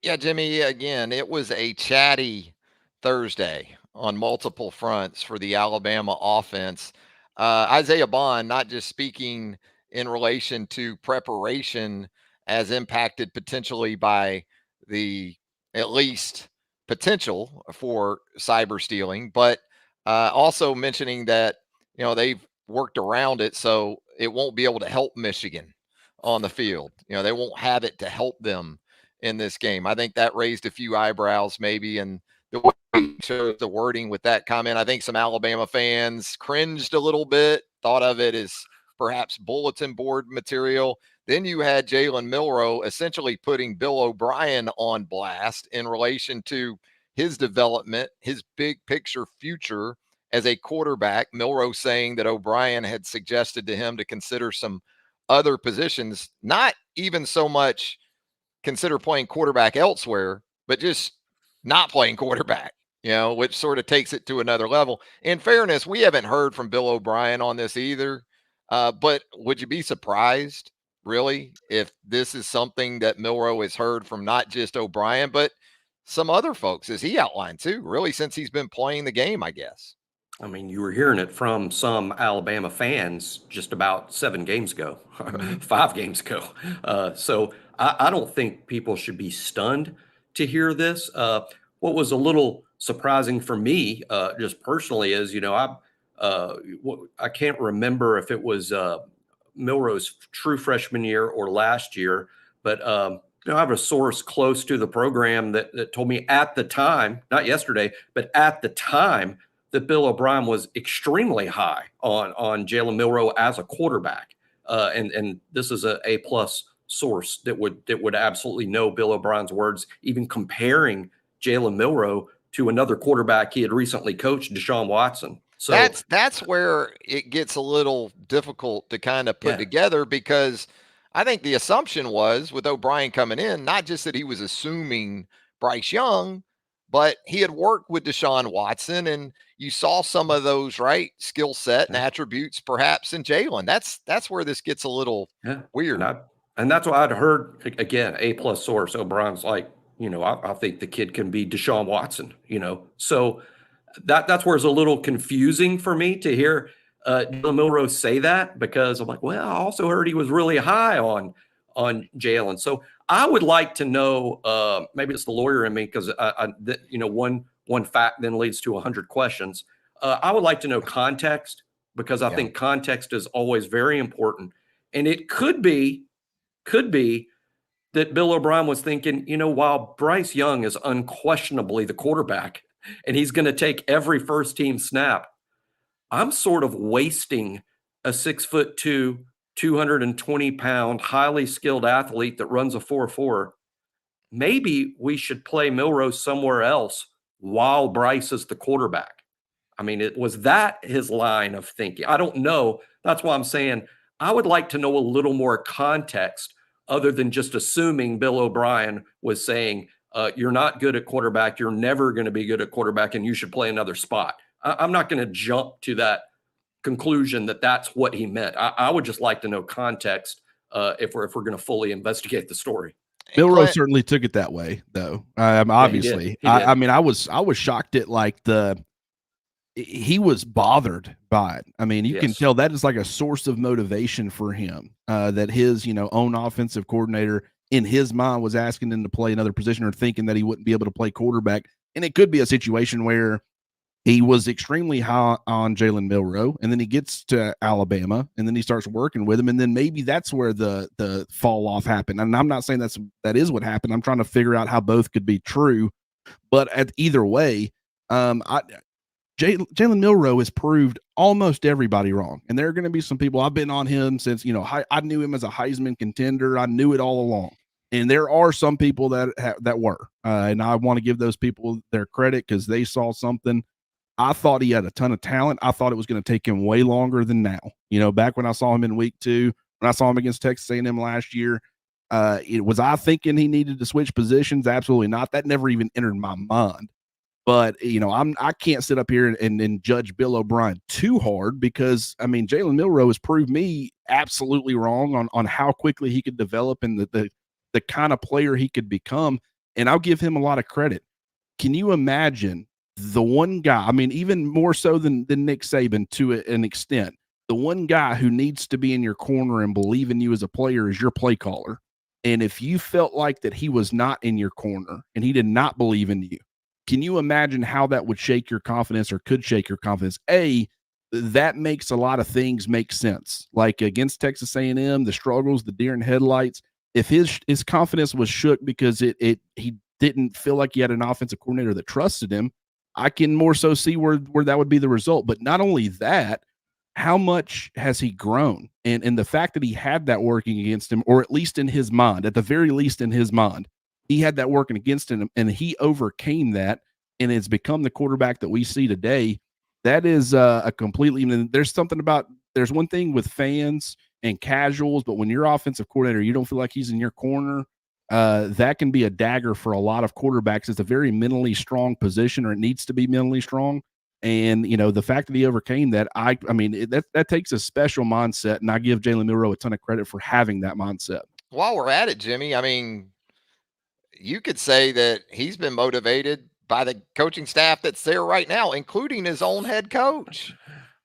Yeah, Jimmy, again, it was a chatty Thursday on multiple fronts for the Alabama offense. Isaiah Bond, not just speaking in relation to preparation as impacted potentially by the at least potential for cyber stealing, but also mentioning that, they've worked around it so it won't be able to help Michigan on the field. They won't have it to help them in this game. I think that raised a few eyebrows maybe, and the way he chose the wording with that comment, I think some Alabama fans cringed a little bit, thought of it as perhaps bulletin board material. Then you had Jalen Milroe essentially putting Bill O'Brien on blast in relation to his development, his big picture future as a quarterback. Milroe saying that O'Brien had suggested to him to consider some other positions, not even so much consider playing quarterback elsewhere, but just not playing quarterback, which sort of takes it to another level. In fairness, we haven't heard from Bill O'Brien on this either. But would you be surprised, really, if this is something that Milroe has heard from not just O'Brien, but some other folks, as he outlined too, really since he's been playing the game, I guess? I mean, you were hearing it from some Alabama fans just about 7 games ago, 5 games ago. So I don't think people should be stunned to hear this. What was a little surprising for me, just personally, is I can't remember if it was Milroe's true freshman year or last year, but I have a source close to the program that told me at the time, not yesterday, but at the time, that Bill O'Brien was extremely high on Jalen Milroe as a quarterback. And this is a A-plus source that would absolutely know Bill O'Brien's words, even comparing Jalen Milroe to another quarterback he had recently coached, Deshaun Watson. So that's where it gets a little difficult to kind of put yeah, together, because I think the assumption was with O'Brien coming in, not just that he was assuming Bryce Young, but he had worked with Deshaun Watson, and you saw some of those right skill set and yeah, attributes perhaps in Jalen. That's where this gets a little yeah. weird. And that's what I'd heard again, A+ source. O'Brien's like, I think the kid can be Deshaun Watson, So that's where it's a little confusing for me to hear Jalen Milroe say that, because I'm like, well, I also heard he was really high on Jalen. So I would like to know, maybe it's the lawyer in me, because one fact then leads to 100 questions. I would like to know context, because I think context is always very important, and it could be that Bill O'Brien was thinking, while Bryce Young is unquestionably the quarterback and he's going to take every first team snap, I'm sort of wasting a 6'2", 220-pound, highly skilled athlete that runs a 4.4. Maybe we should play Milroe somewhere else while Bryce is the quarterback. I mean, was that his line of thinking? I don't know. That's why I'm saying I would like to know a little more context, other than just assuming Bill O'Brien was saying, you're not good at quarterback, you're never going to be good at quarterback, and you should play another spot. I'm not going to jump to that conclusion that that's what he meant. I would just like to know context if we're going to fully investigate the story. Milroe certainly took it that way, though. Obviously, he did. I mean, I was shocked at like he was bothered by it. I mean, you can tell that is like a source of motivation for him. That his own offensive coordinator in his mind was asking him to play another position, or thinking that he wouldn't be able to play quarterback. And it could be a situation where he was extremely high on Jalen Milroe, and then he gets to Alabama, and then he starts working with him, and then maybe that's where the fall off happened. And I'm not saying that is what happened. I'm trying to figure out how both could be true, but either way, Jalen Milroe has proved almost everybody wrong, and there are going to be some people. I've been on him since I knew him as a Heisman contender. I knew it all along, and there are some people that were, and I want to give those people their credit because they saw something. I thought he had a ton of talent. I thought it was going to take him way longer than now. Back when I saw him in week 2, when I saw him against Texas A&M last year, was I thinking he needed to switch positions? Absolutely not. That never even entered my mind. But I can't sit up here and judge Bill O'Brien too hard, because I mean Jalen Milroe has proved me absolutely wrong on how quickly he could develop and the kind of player he could become. And I'll give him a lot of credit. Can you imagine the one guy, I mean, even more so than Nick Saban to an extent, the one guy who needs to be in your corner and believe in you as a player is your play caller. And if you felt like that he was not in your corner and he did not believe in you, can you imagine how that would shake your confidence, or could shake your confidence? That makes a lot of things make sense. Like against Texas A&M, the struggles, the deer in headlights, if his confidence was shook because he didn't feel like he had an offensive coordinator that trusted him, I can more so see where that would be the result. But not only that, how much has he grown? And the fact that he had that working against him, or at least in his mind, at the very least in his mind, he had that working against him, and he overcame that and has become the quarterback that we see today. That is a completely, there's one thing with fans and casuals, but when your offensive coordinator, you don't feel like he's in your corner, that can be a dagger for a lot of quarterbacks. It's a very mentally strong position, or it needs to be mentally strong. And, the fact that he overcame that, that takes a special mindset, and I give Jalen Milroe a ton of credit for having that mindset. While we're at it, Jimmy, I mean, you could say that he's been motivated by the coaching staff that's there right now, including his own head coach,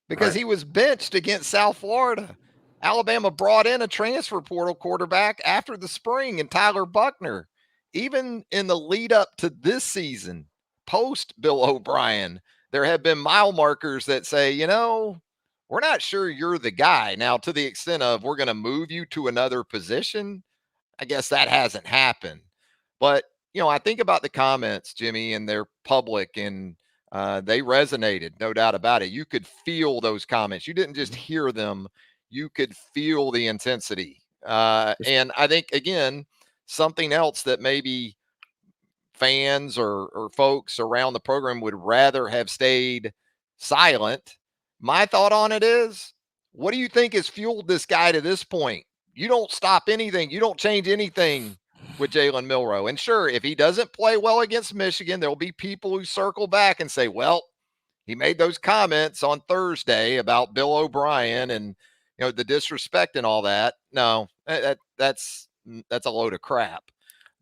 because he was benched against South Florida. Alabama brought in a transfer portal quarterback after the spring, and Tyler Buckner. Even in the lead up to this season, post Bill O'Brien, there have been mile markers that say, we're not sure you're the guy. Now, to the extent of we're going to move you to another position, I guess that hasn't happened. But, I think about the comments, Jimmy, and they're public, and they resonated, no doubt about it. You could feel those comments. You didn't just hear them. You could feel the intensity. And I think, again, something else that maybe fans or folks around the program would rather have stayed silent My thought on it is, what do you think has fueled this guy to this point? You don't stop anything. You don't change anything with Jalen Milroe. And sure, if he doesn't play well against Michigan, there'll be people who circle back and say, well, he made those comments on Thursday about Bill O'Brien and the disrespect and all that. No, that's a load of crap.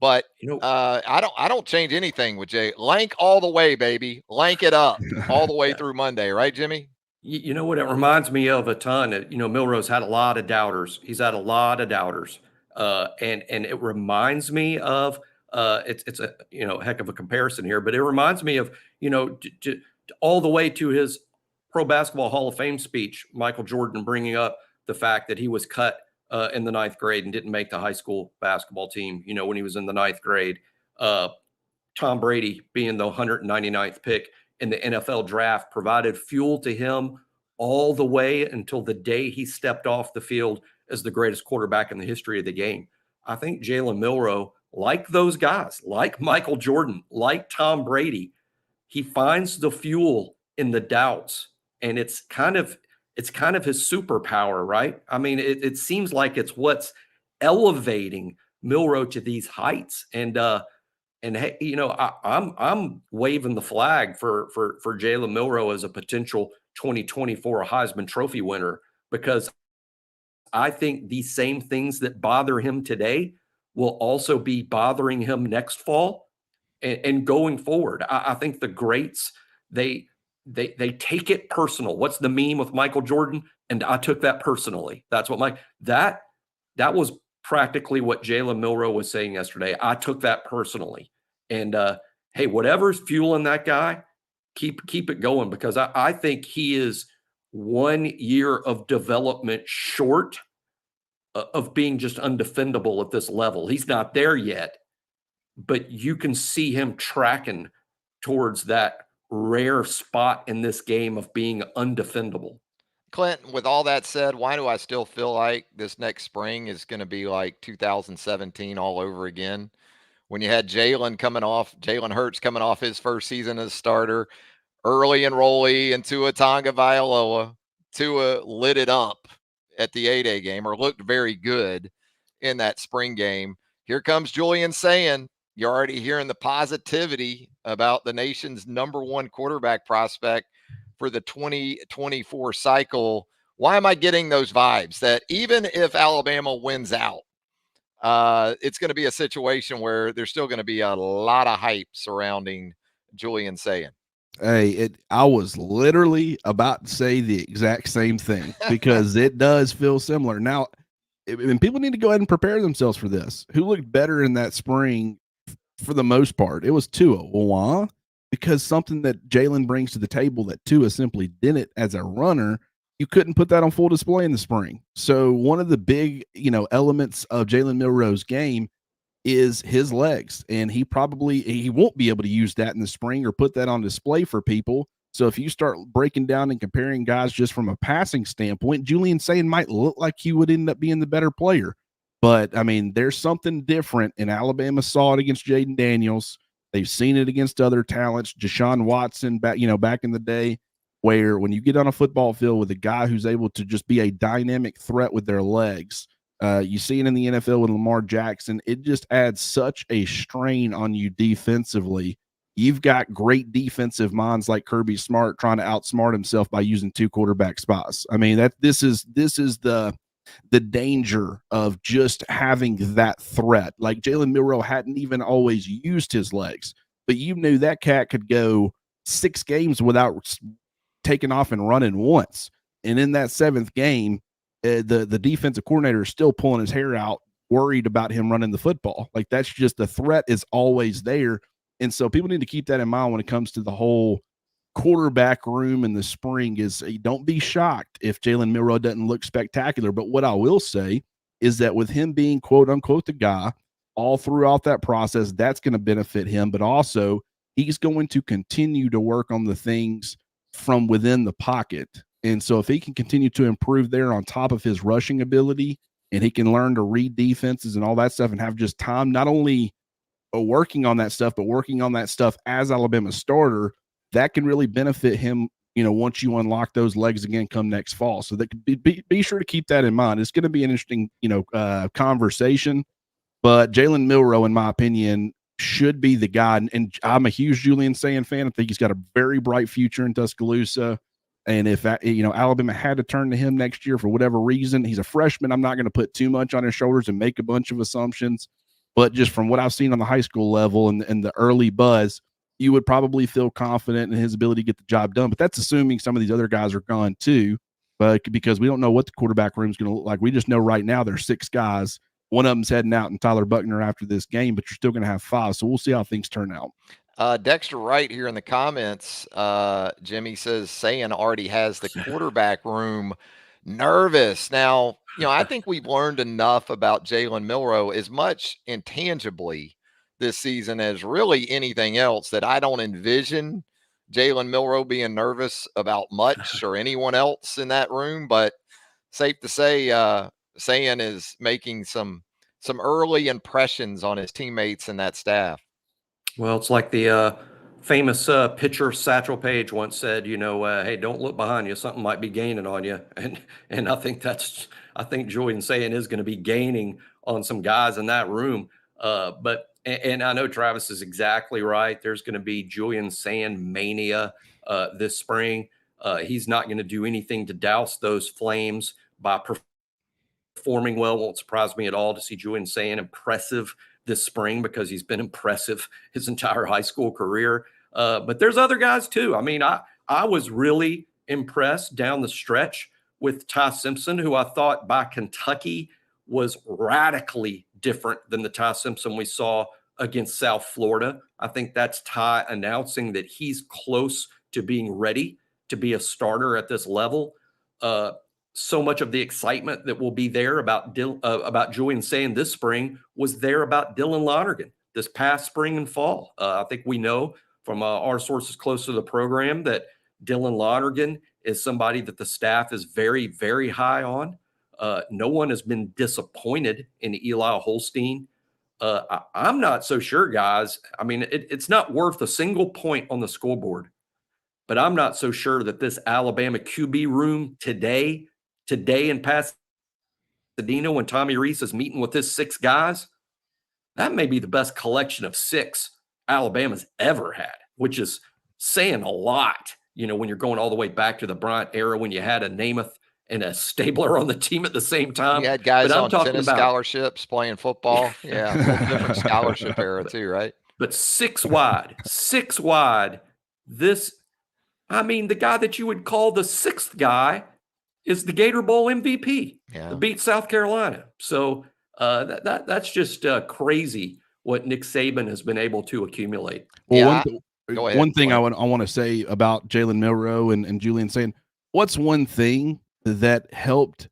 But I don't change anything with Jay. Lank all the way, baby. Lank it up all the way through Monday, right, Jimmy? You know what it reminds me of a ton? Milroe's had a lot of doubters. He's had a lot of doubters. And it reminds me of it's a heck of a comparison here, but it reminds me of all the way to his Pro Basketball Hall of Fame speech, Michael Jordan bringing up the fact that he was cut in the 9th grade and didn't make the high school basketball team. When he was in the 9th grade, Tom Brady being the 199th pick in the NFL draft provided fuel to him all the way until the day he stepped off the field as the greatest quarterback in the history of the game. I think Jalen Milroe, like those guys, like Michael Jordan, like Tom Brady, he finds the fuel in the doubts, and it's kind of his superpower, right? I mean, it seems like it's what's elevating Milroe to these heights. And hey, I'm waving the flag for Jalen Milroe as a potential 2024 Heisman Trophy winner, because I think these same things that bother him today will also be bothering him next fall and going forward. I think the greats, they take it personal. What's the meme with Michael Jordan? And I took that personally. That's what that was practically what Jalen Milroe was saying yesterday. I took that personally. And hey, whatever's fueling that guy, keep it going, because I think he is 1 year of development short of being just undefendable at this level. He's not there yet, but you can see him tracking towards that rare spot in this game of being undefendable. Clint, with all that said, why do I still feel like this next spring is going to be like 2017 all over again? When you had Jalen Hurts coming off his first season as starter, early enrollee in Tua Tagovailoa. Tua lit it up at the 8A game, or looked very good in that spring game. Here comes Julian saying, you're already hearing the positivity about the nation's #1 quarterback prospect for the 2024 cycle. Why am I getting those vibes that even if Alabama wins out, it's going to be a situation where there's still going to be a lot of hype surrounding Julian saying? Hey, I was literally about to say the exact same thing, because it does feel similar. Now, and people need to go ahead and prepare themselves for this. Who looked better in that spring for the most part? It was Tua. Why? Because something that Jalen brings to the table that Tua simply didn't as a runner, you couldn't put that on full display in the spring. So one of the big, elements of Jalen Milroe's game is his legs, and he won't be able to use that in the spring or put that on display for people. So if you start breaking down and comparing guys just from a passing standpoint, Julian Sayin might look like he would end up being the better player. But I mean, there's something different, and Alabama saw it against Jaden Daniels. They've seen it against other talents, Deshaun Watson back in the day, where when you get on a football field with a guy who's able to just be a dynamic threat with their legs, you see it in the NFL with Lamar Jackson. It just adds such a strain on you defensively. You've got great defensive minds like Kirby Smart trying to outsmart himself by using 2 quarterback spots. I mean, this is the danger of just having that threat. Like Jalen Milroe hadn't even always used his legs, but you knew that cat could go 6 games without taking off and running once. And in that 7th game, the defensive coordinator is still pulling his hair out, worried about him running the football. Like, that's just, the threat is always there. And so people need to keep that in mind when it comes to the whole quarterback room in the spring. Is don't be shocked if Jalen Milroe doesn't look spectacular. But what I will say is that with him being quote unquote the guy all throughout that process, that's going to benefit him. But also he's going to continue to work on the things from within the pocket. And so if he can continue to improve there on top of his rushing ability, and he can learn to read defenses and all that stuff, and have just time, not only working on that stuff, but working on that stuff as Alabama's starter, that can really benefit him once you unlock those legs again come next fall. So that be sure to keep that in mind. It's going to be an interesting, conversation. But Jalen Milroe, in my opinion, should be the guy. And I'm a huge Julian Sand fan. I think he's got a very bright future in Tuscaloosa. And if Alabama had to turn to him next year for whatever reason, he's a freshman. I'm not going to put too much on his shoulders and make a bunch of assumptions. But just from what I've seen on the high school level and the early buzz, you would probably feel confident in his ability to get the job done. But that's assuming some of these other guys are gone too, but because we don't know what the quarterback room is going to look like. We just know right now there's 6 guys. One of them's heading out in Tyler Buckner after this game, but you're still going to have 5. So we'll see how things turn out. Dexter Wright here in the comments, Jimmy says Sayan already has the quarterback room nervous. Now, I think we've learned enough about Jalen Milroe as much intangibly this season as really anything else that I don't envision Jalen Milroe being nervous about much or anyone else in that room. But safe to say, Sayan is making some early impressions on his teammates and that staff. Well, it's like the famous pitcher Satchel Paige once said, hey, don't look behind you. Something might be gaining on you. And I think Julian Sayin is going to be gaining on some guys in that room. And I know Travis is exactly right. There's going to be Julian Sayin mania this spring. He's not going to do anything to douse those flames by performing well. Won't surprise me at all to see Julian Sayin impressive this spring because he's been impressive his entire high school career. But there's other guys too. I mean, I was really impressed down the stretch with Ty Simpson, who I thought by Kentucky was radically different than the Ty Simpson we saw against South Florida. I think that's Ty announcing that he's close to being ready to be a starter at this level. So much of the excitement that will be there about Julian Sayin this spring was there about Dylan Lonergan this past spring and fall. I think we know from our sources close to the program that Dylan Lonergan is somebody that the staff is very, very high on. No one has been disappointed in Eli Holstein. I'm not so sure, guys. I mean, it's not worth a single point on the scoreboard, but I'm not so sure that this Alabama QB room today in Pasadena, when Tommy Rees is meeting with his 6 guys, that may be the best collection of 6 Alabama's ever had, which is saying a lot, when you're going all the way back to the Bryant era when you had a Namath and a Stabler on the team at the same time. You had guys on tennis scholarships playing football. Yeah, a whole different scholarship era too, right? But 6 wide, the guy that you would call the 6th guy is the Gator Bowl MVP to beat South Carolina. So that's just crazy what Nick Saban has been able to accumulate. Well, one thing I want to say about Jalen Milroe and Julian Sayin, what's one thing that helped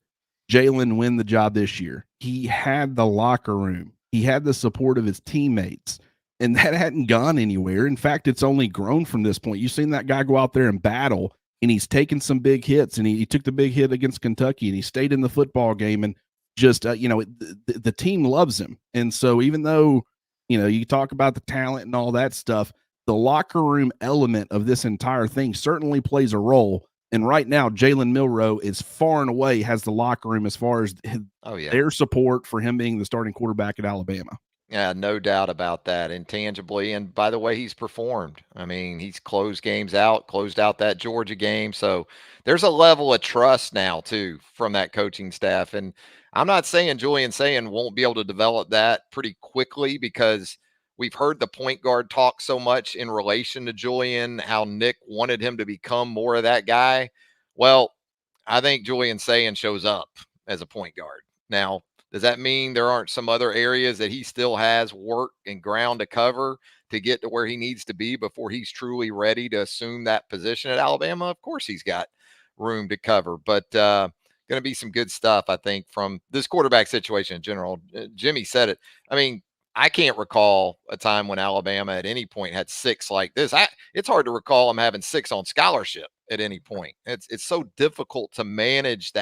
Jalen win the job this year? He had the locker room. He had the support of his teammates, and that hadn't gone anywhere. In fact, it's only grown from this point. You've seen that guy go out there and battle, and he's taken some big hits, and he took the big hit against Kentucky, and he stayed in the football game, and just, the team loves him. And so even though, you talk about the talent and all that stuff, the locker room element of this entire thing certainly plays a role. And right now, Jalen Milroe is far and away has the locker room as far as their support for him being the starting quarterback at Alabama. Yeah, no doubt about that, intangibly. And by the way, he's performed. I mean, he's closed out that Georgia game. So there's a level of trust now, too, from that coaching staff. And I'm not saying Julian Sayin won't be able to develop that pretty quickly, because we've heard the point guard talk so much in relation to Julian, how Nick wanted him to become more of that guy. Well, I think Julian Sayin shows up as a point guard. Now, does that mean there aren't some other areas that he still has work and ground to cover to get to where he needs to be before he's truly ready to assume that position at Alabama? Of course, he's got room to cover, but going to be some good stuff, I think, from this quarterback situation in general. Jimmy said it. I mean, I can't recall a time when Alabama at any point had 6 like this. It's hard to recall them having 6 on scholarship at any point. It's so difficult to manage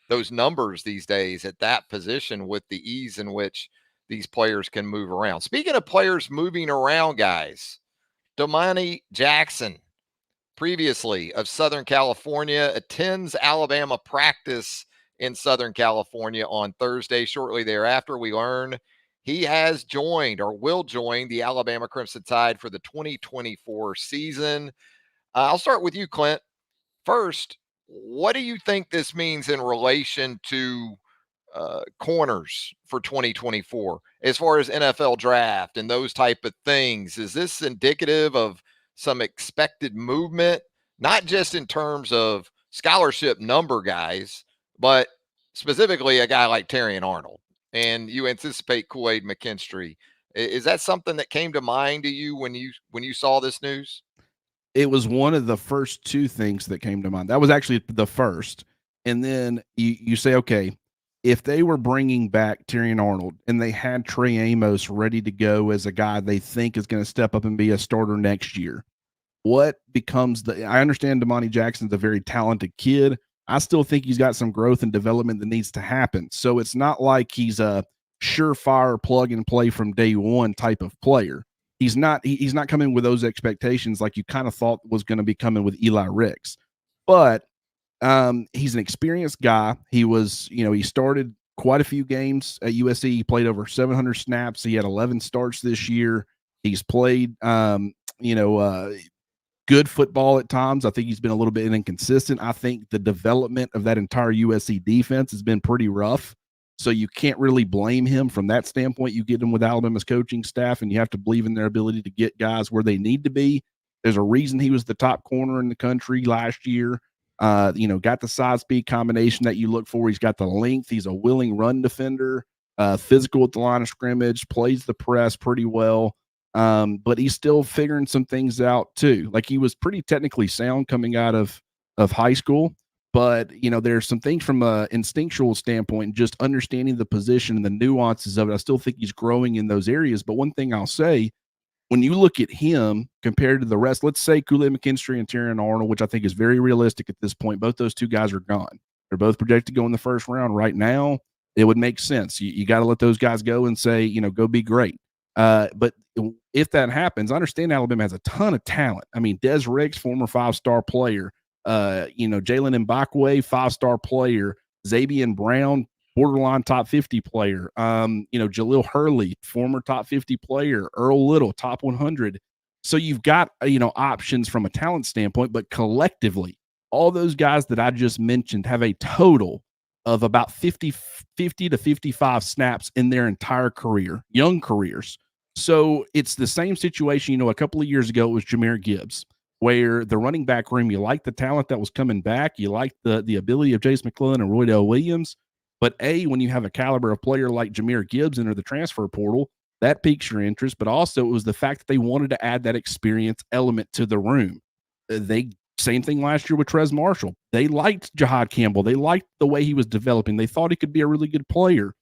those numbers these days at that position with the ease in which these players can move around. Speaking of players moving around, guys, Domani Jackson previously of Southern California, attends Alabama practice in Southern California on Thursday. Shortly thereafter, we learn he has joined or will join the Alabama Crimson Tide for the 2024 season. I'll start with you, Clint. First, what do you think this means in relation to corners for 2024 as far as NFL draft and those type of things? Is this indicative of some expected movement, not just in terms of scholarship number guys, but specifically a guy like Terrion Arnold? And you anticipate Kool-Aid McKinstry. Is that something that came to mind to you when you saw this news? It was one of the first two things that came to mind. That was actually the first. And then you say, okay, if they were bringing back Terrion Arnold and they had Trey Amos ready to go as a guy they think is going to step up and be a starter next year, what becomes I understand Domani Jackson's a very talented kid. I still think he's got some growth and development that needs to happen. So it's not like he's a surefire plug and play from day one type of player. He's not coming with those expectations like you kind of thought was going to be coming with Eli Ricks. But he's an experienced guy. He was, he started quite a few games at USC. He played over 700 snaps. He had 11 starts this year. He's played, good football at times. I think he's been a little bit inconsistent. I think the development of that entire USC defense has been pretty rough. So you can't really blame him from that standpoint. You get him with Alabama's coaching staff, and you have to believe in their ability to get guys where they need to be. There's a reason he was the top corner in the country last year. Got the size speed combination that you look for. He's got the length. He's a willing run defender, physical at the line of scrimmage, plays the press pretty well. But he's still figuring some things out too. Like, he was pretty technically sound coming out of high school, but there's some things from a instinctual standpoint, just understanding the position and the nuances of it. I still think he's growing in those areas. But one thing I'll say, when you look at him compared to the rest, let's say Kool-Aid McKinstry and Terrion Arnold, which I think is very realistic at this point, both those two guys are gone. They're both projected to go in the first round right now. It would make sense. You got to let those guys go and say, go be great. But if that happens, I understand Alabama has a ton of talent. I mean, Des Ricks, former 5-star player, Jalen Mbakwe, 5-star player, Xavier Brown, borderline top 50 player, Jaleel Hurley, former top 50 player, Earl Little, top 100. So you've got, options from a talent standpoint, but collectively, all those guys that I just mentioned have a total of about 50 to 55 snaps in their entire career, young careers. So it's the same situation, a couple of years ago, it was Jahmyr Gibbs, where the running back room, you like the talent that was coming back. You like the ability of Jace McClellan and Roydell Williams. But when you have a caliber of player like Jahmyr Gibbs enter the transfer portal, that piques your interest. But also it was the fact that they wanted to add that experience element to the room. Same thing last year with Trez Marshall. They liked Jahad Campbell. They liked the way he was developing. They thought he could be a really good player.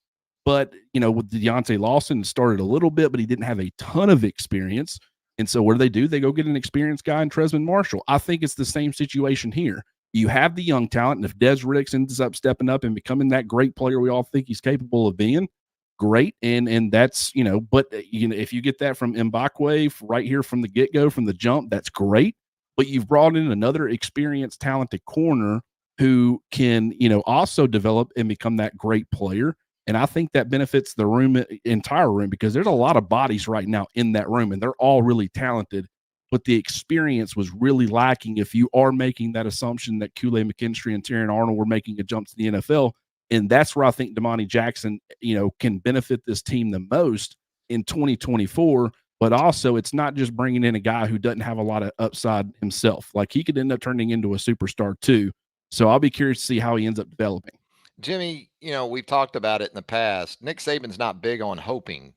But, with Deontay Lawson, it started a little bit, but he didn't have a ton of experience. And so what do? They go get an experienced guy in Trezman Marshall. I think it's the same situation here. You have the young talent, and if Des Ricks ends up stepping up and becoming that great player we all think he's capable of being, great. And that's, but if you get that from Mbakwe right here from the get-go, from the jump, that's great. But you've brought in another experienced, talented corner who can, also develop and become that great player. And I think that benefits the entire room, because there's a lot of bodies right now in that room, and they're all really talented, but the experience was really lacking if you are making that assumption that Kool-Aid McKinstry and Terrion Arnold were making a jump to the NFL. And that's where I think Domani Jackson, can benefit this team the most in 2024. But also, it's not just bringing in a guy who doesn't have a lot of upside himself. Like, he could end up turning into a superstar too. So I'll be curious to see how he ends up developing. Jimmy, we've talked about it in the past. Nick Saban's not big on hoping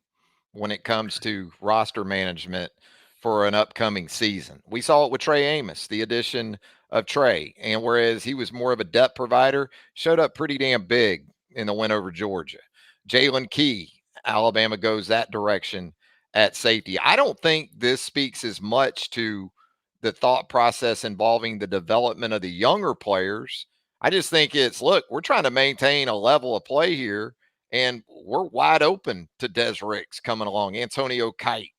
when it comes to roster management for an upcoming season. We saw it with Trey Amos, the addition of Trey. And whereas he was more of a depth provider, showed up pretty damn big in the win over Georgia. Jalen Key, Alabama goes that direction at safety. I don't think this speaks as much to the thought process involving the development of the younger players. I just think it's, look, we're trying to maintain a level of play here, and we're wide open to Des Ricks coming along, Antonio Kite.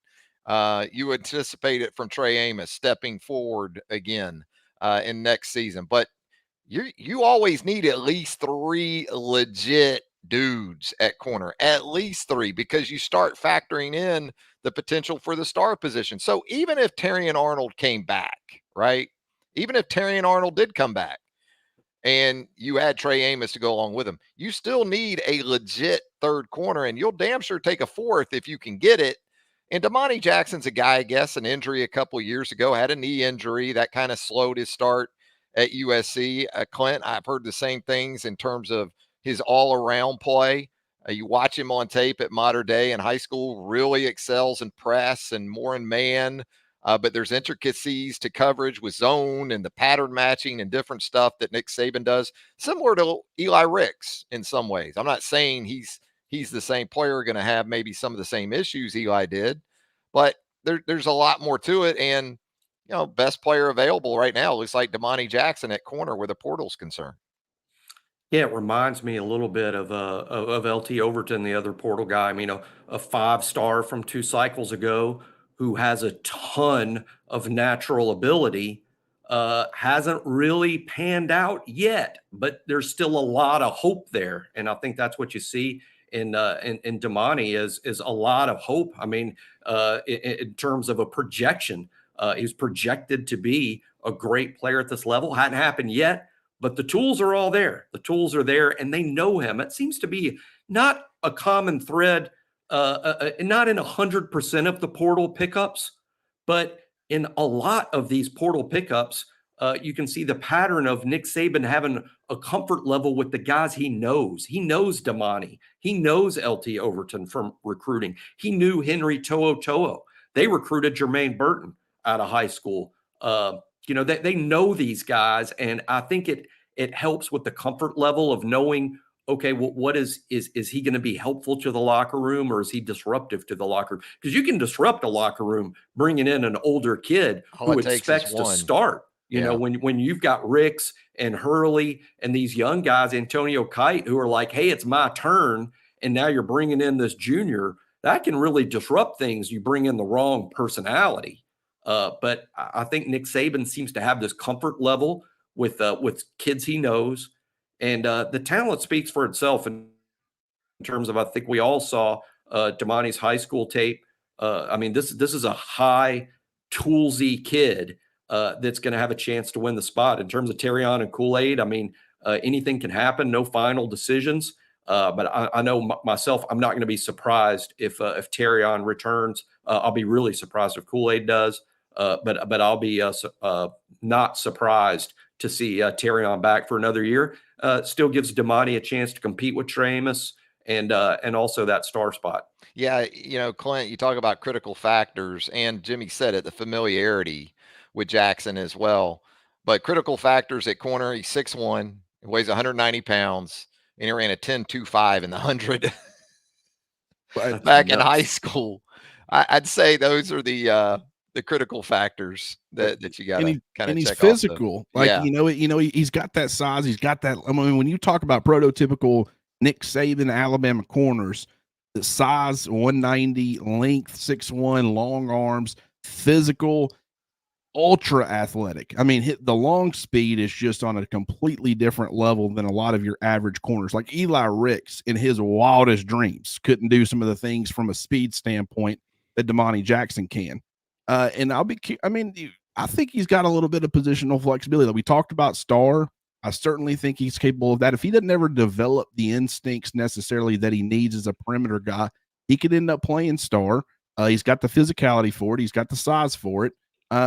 You anticipate it from Trey Amos stepping forward again. in next season. But you always need at least 3 legit dudes at corner, at least 3, because you start factoring in the potential for the star position. So even if Terrion Arnold came back, right? Even if Terrion Arnold did come back and you add Trey Amos to go along with him, you still need a legit third corner, and you'll damn sure take a fourth if you can get it. And Domani Jackson's a guy, I guess, an injury a couple years ago, had a knee injury that kind of slowed his start at USC. Clint, I've heard the same things in terms of his all-around play. You watch him on tape at Mater Dei in high school, really excels in press and more in man. But there's intricacies to coverage with zone and the pattern matching and different stuff that Nick Saban does, similar to Eli Ricks in some ways. I'm not saying he's the same player, going to have maybe some of the same issues Eli did, but there's a lot more to it. And, best player available right now looks like Domani Jackson at corner where the portal's concerned. Yeah, it reminds me a little bit of LT Overton, the other portal guy. I mean, a 5-star from 2 cycles ago who has a ton of natural ability, hasn't really panned out yet, but there's still a lot of hope there, and I think that's what you see in Domani is a lot of hope. I mean, in terms of a projection, he's projected to be a great player at this level. Hadn't happened yet. But the tools are all there. The tools are there, and they know him. It seems to be not a common thread, not in 100% of the portal pickups, but in a lot of these portal pickups, you can see the pattern of Nick Saban having a comfort level with the guys he knows. He knows Domani. He knows LT Overton from recruiting. He knew Henry To'o. They recruited Jermaine Burton out of high school. They know these guys, and I think it helps with the comfort level of knowing, okay, well, what is he going to be helpful to the locker room, or is he disruptive to the locker room? Because you can disrupt a locker room bringing in an older kid who expects to start. When you've got Ricks and Hurley and these young guys, Antonio Kite, who are like, hey, it's my turn, and now you're bringing in this junior, that can really disrupt things. You bring in the wrong personality. But I think Nick Saban seems to have this comfort level with kids he knows, and the talent speaks for itself in terms of, I think we all saw Domani's high school tape. I mean, this is a high toolsy kid that's going to have a chance to win the spot. In terms of Terrion and Kool-Aid, I mean, anything can happen. No final decisions. But I know myself, I'm not going to be surprised if Terrion returns. I'll be really surprised if Kool-Aid does. But I'll be not surprised to see Terrion back for another year. Still gives Domani a chance to compete with Trey Amos and also that star spot. Yeah, Clint, you talk about critical factors, and Jimmy said it, the familiarity with Jackson as well. But critical factors at corner, he's 6'1", he weighs 190 pounds, and he ran a 10.25 in the 100 back in high school. I'd say those are the critical factors that you got to kind of check. And he's physical. He's got that size. He's got that. I mean, when you talk about prototypical Nick Saban Alabama corners, the size 190, length 6'1", long arms, physical, ultra athletic. I mean, the long speed is just on a completely different level than a lot of your average corners. Like Eli Ricks in his wildest dreams couldn't do some of the things from a speed standpoint that Domani Jackson can. And I think he's got a little bit of positional flexibility. We talked about star. I certainly think he's capable of that. If he doesn't ever develop the instincts necessarily that he needs as a perimeter guy, he could end up playing star. He's got the physicality for it. He's got the size for it.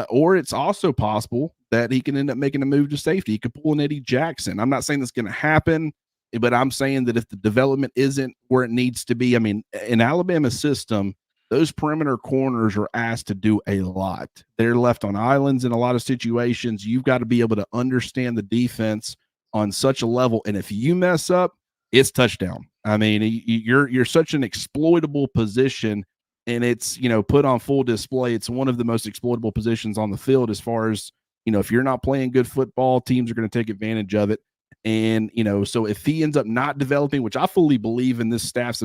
Or it's also possible that he can end up making a move to safety. He could pull an Eddie Jackson. I'm not saying that's going to happen, but I'm saying that if the development isn't where it needs to be, I mean, in Alabama's system, those perimeter corners are asked to do a lot. They're left on islands in a lot of situations. You've got to be able to understand the defense on such a level. And if you mess up, it's touchdown. I mean, you're such an exploitable position, and it's, put on full display. It's one of the most exploitable positions on the field as far as, if you're not playing good football, teams are going to take advantage of it. And, so if he ends up not developing, which I fully believe in this staff's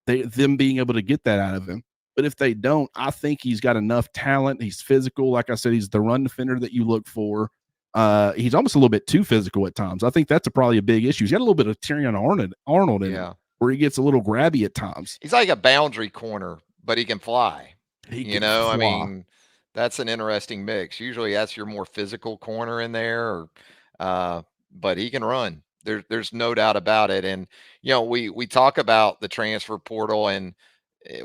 them being able to get that out of him. But if they don't, I think he's got enough talent. He's physical. Like I said, he's the run defender that you look for. He's almost a little bit too physical at times. I think that's probably a big issue. He's got a little bit of Tyrion Arnold in him, where he gets a little grabby at times. He's like a boundary corner, but he can fly. He can fly. I mean, that's an interesting mix. Usually that's your more physical corner in there, but he can run. There's no doubt about it. And, we talk about the transfer portal and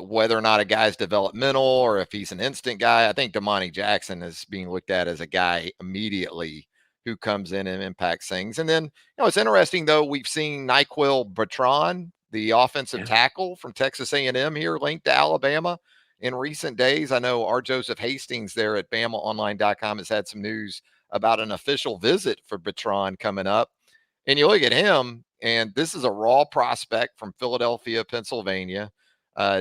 whether or not a guy's developmental or if he's an instant guy. I think Domani Jackson is being looked at as a guy immediately who comes in and impacts things. And then, it's interesting though, we've seen Nyquil Bertrand, the offensive tackle from Texas A&M here, linked to Alabama in recent days. I know our Joseph Hastings there at BamaOnline.com has had some news about an official visit for Bertrand coming up. And you look at him, and this is a raw prospect from Philadelphia, Pennsylvania.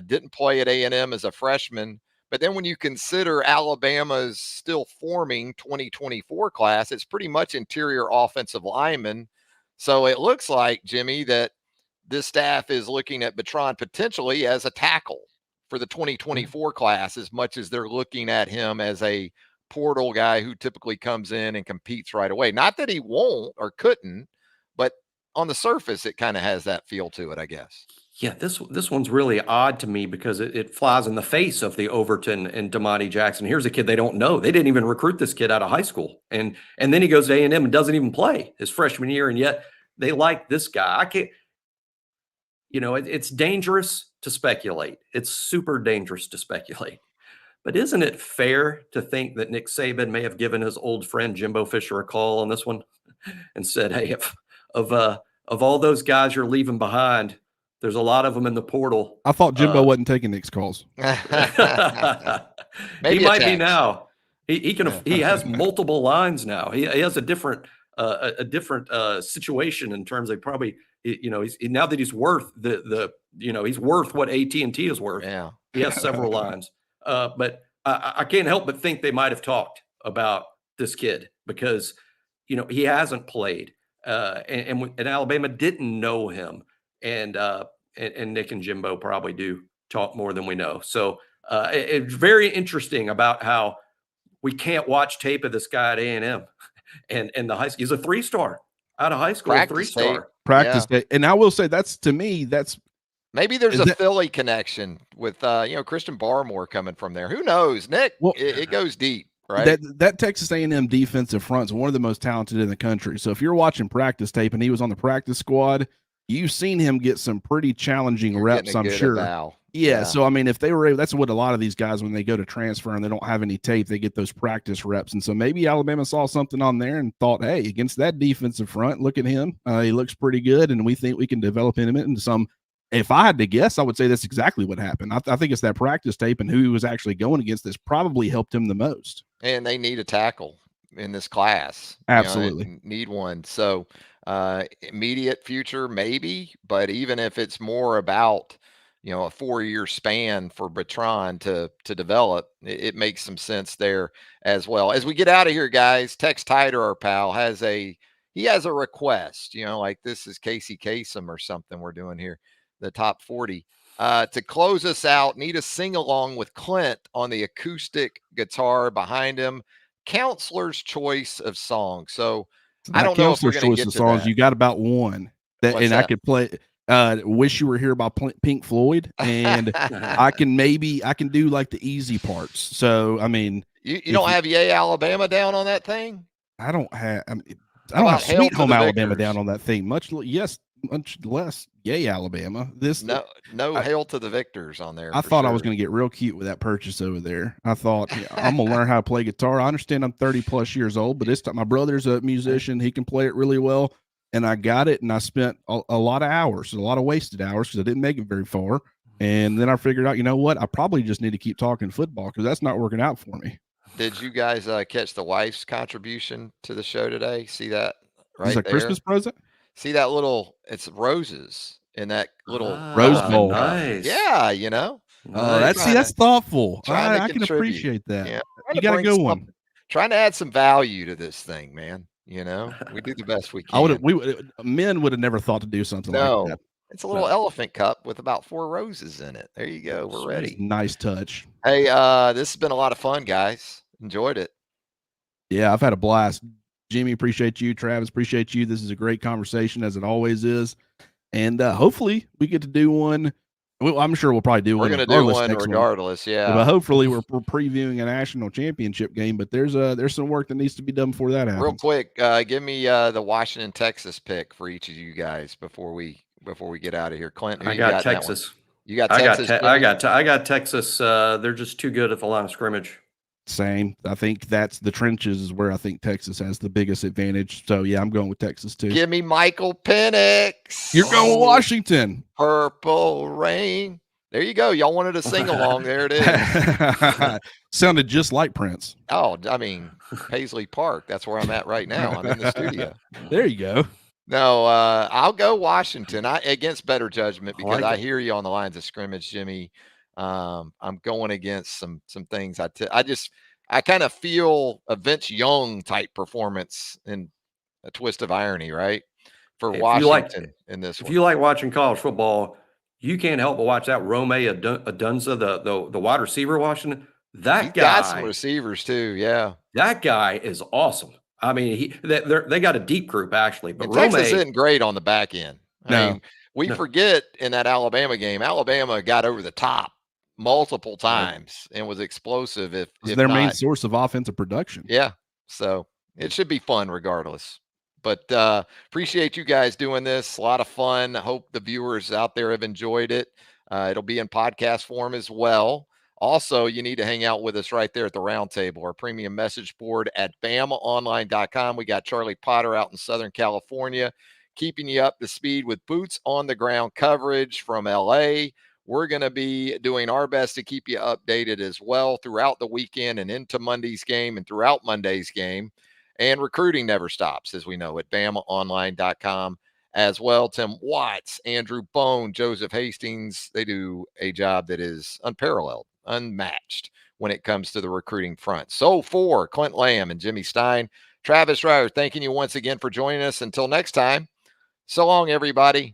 Didn't play at A&M as a freshman. But then when you consider Alabama's still forming 2024 class, it's pretty much interior offensive linemen. So it looks like, Jimmy, that this staff is looking at Bertrand potentially as a tackle for the 2024 class, as much as they're looking at him as a portal guy who typically comes in and competes right away. Not that he won't or couldn't, but on the surface, it kind of has that feel to it, I guess. Yeah, this one's really odd to me because it flies in the face of the Overton and Domani Jackson. Here's a kid they don't know. They didn't even recruit this kid out of high school. And then he goes to A&M and doesn't even play his freshman year, and yet they like this guy. I can't, it's dangerous to speculate. It's super dangerous to speculate. But isn't it fair to think that Nick Saban may have given his old friend Jimbo Fisher a call on this one and said, hey, of all those guys you're leaving behind, there's a lot of them in the portal. I thought Jimbo wasn't taking Nick's calls. He might be now. He has multiple lines now. He has a different situation in terms of probably, he's now that he's worth he's worth what AT&T is worth. Yeah. He has several lines. But I can't help but think they might have talked about this kid because, he hasn't played. And Alabama didn't know him. And Nick and Jimbo probably do talk more than we know. So it's very interesting about how we can't watch tape of this guy at A&M and the high school. He's a 3-star out of high school, Practice 3-star. Practice day. And I will say to me, that's maybe there's a Philly connection with Christian Barmore coming from there. Who knows, Nick? Well, it goes deep. Right. That Texas A&M defensive front is one of the most talented in the country. So if you're watching practice tape and he was on the practice squad, you've seen him get some pretty challenging reps, I'm sure. Yeah. So, I mean, if they were able, that's what a lot of these guys, when they go to transfer and they don't have any tape, they get those practice reps. And so maybe Alabama saw something on there and thought, hey, against that defensive front, look at him. He looks pretty good. And we think we can develop him into some. If I had to guess, I would say that's exactly what happened. I think it's that practice tape and who he was actually going against that's probably helped him the most. And they need a tackle in this class. Absolutely. Need one. So immediate future, maybe, but even if it's more about, a 4-year span for Bertrand to develop, it makes some sense there as well. As we get out of here, guys, Tex Tider, our pal, has a request, like this is Casey Kasem or something we're doing here. The top 40 to close us out. Need a sing along with Clint on the acoustic guitar behind him. Counselor's choice of songs. So I don't know if we're going to get to songs. You got about one that I could play. Wish You Were Here by Pink Floyd, and I can do like the easy parts. So I mean, you don't have Yay Alabama down on that thing. I don't have Sweet Home Alabama down on that thing. Much less Yay Alabama. No Hail to the Victors on there. I thought I was going to get real cute with that purchase over there. I thought I'm going to learn how to play guitar. I understand I'm 30 plus years old, but this time my brother's a musician. He can play it really well. And I got it, and I spent a lot of hours, a lot of wasted hours because I didn't make it very far. And then I figured out, you know what? I probably just need to keep talking football because that's not working out for me. Did you guys catch the wife's contribution to the show today? See that right there? Christmas present? See that it's roses in that little Rose Bowl. Nice. Yeah, that's thoughtful. I can appreciate that. Yeah. You got a good one. Trying to add some value to this thing, man. We do the best we can. Men would have never thought to do something like that. It's a little elephant cup with about 4 roses in it. There you go. We're ready. Nice touch. Hey, this has been a lot of fun, guys. Enjoyed it. Yeah, I've had a blast. Jimmy, appreciate you. Travis, appreciate you. This is a great conversation, as it always is. And hopefully we get to do one. Well, I'm sure we'll probably do one. We're going to do one regardless, yeah. But hopefully we're previewing a national championship game. But there's some work that needs to be done before that happens. Real quick, give me the Washington, Texas pick for each of you guys before we get out of here. Clint, who I you got got Texas. You got Texas. I got Texas. They're just too good at the line of scrimmage. Same. I think that's the trenches is where I think Texas has the biggest advantage. So yeah, I'm going with Texas too. Give me Michael Penix. You're going with Washington. Purple Rain. There you go. Y'all wanted to sing along. There it is. Sounded just like Prince. Oh, I mean, Paisley Park. That's where I'm at right now. I'm in the studio. There you go. No, I'll go Washington. Against better judgment because I hear you on the lines of scrimmage, Jimmy. I'm going against some things. I kind of feel a Vince Young type performance in a twist of irony, right? For Washington in this one. If you like watching college football, you can't help but watch that Rome Odunze, the wide receiver Washington. He's got some receivers too. Yeah. That guy is awesome. I mean, they got a deep group actually, but Texas isn't great on the back end. I mean, we forget in that Alabama game, Alabama got over the top multiple times and was explosive. If their main source of offensive production. Yeah. So it should be fun regardless. But appreciate you guys doing this. A lot of fun. Hope the viewers out there have enjoyed it. It'll be in podcast form as well. Also, you need to hang out with us right there at the round table, our premium message board at BamaOnline.com. We got Charlie Potter out in Southern California, keeping you up to speed with boots on the ground coverage from LA. We're going to be doing our best to keep you updated as well throughout the weekend and into Monday's game and throughout Monday's game. And recruiting never stops, as we know, at BamaOnline.com as well. Tim Watts, Andrew Bone, Joseph Hastings, they do a job that is unparalleled, unmatched when it comes to the recruiting front. So for Clint Lamb and Jimmy Stein, Travis Reier, thanking you once again for joining us. Until next time, so long, everybody.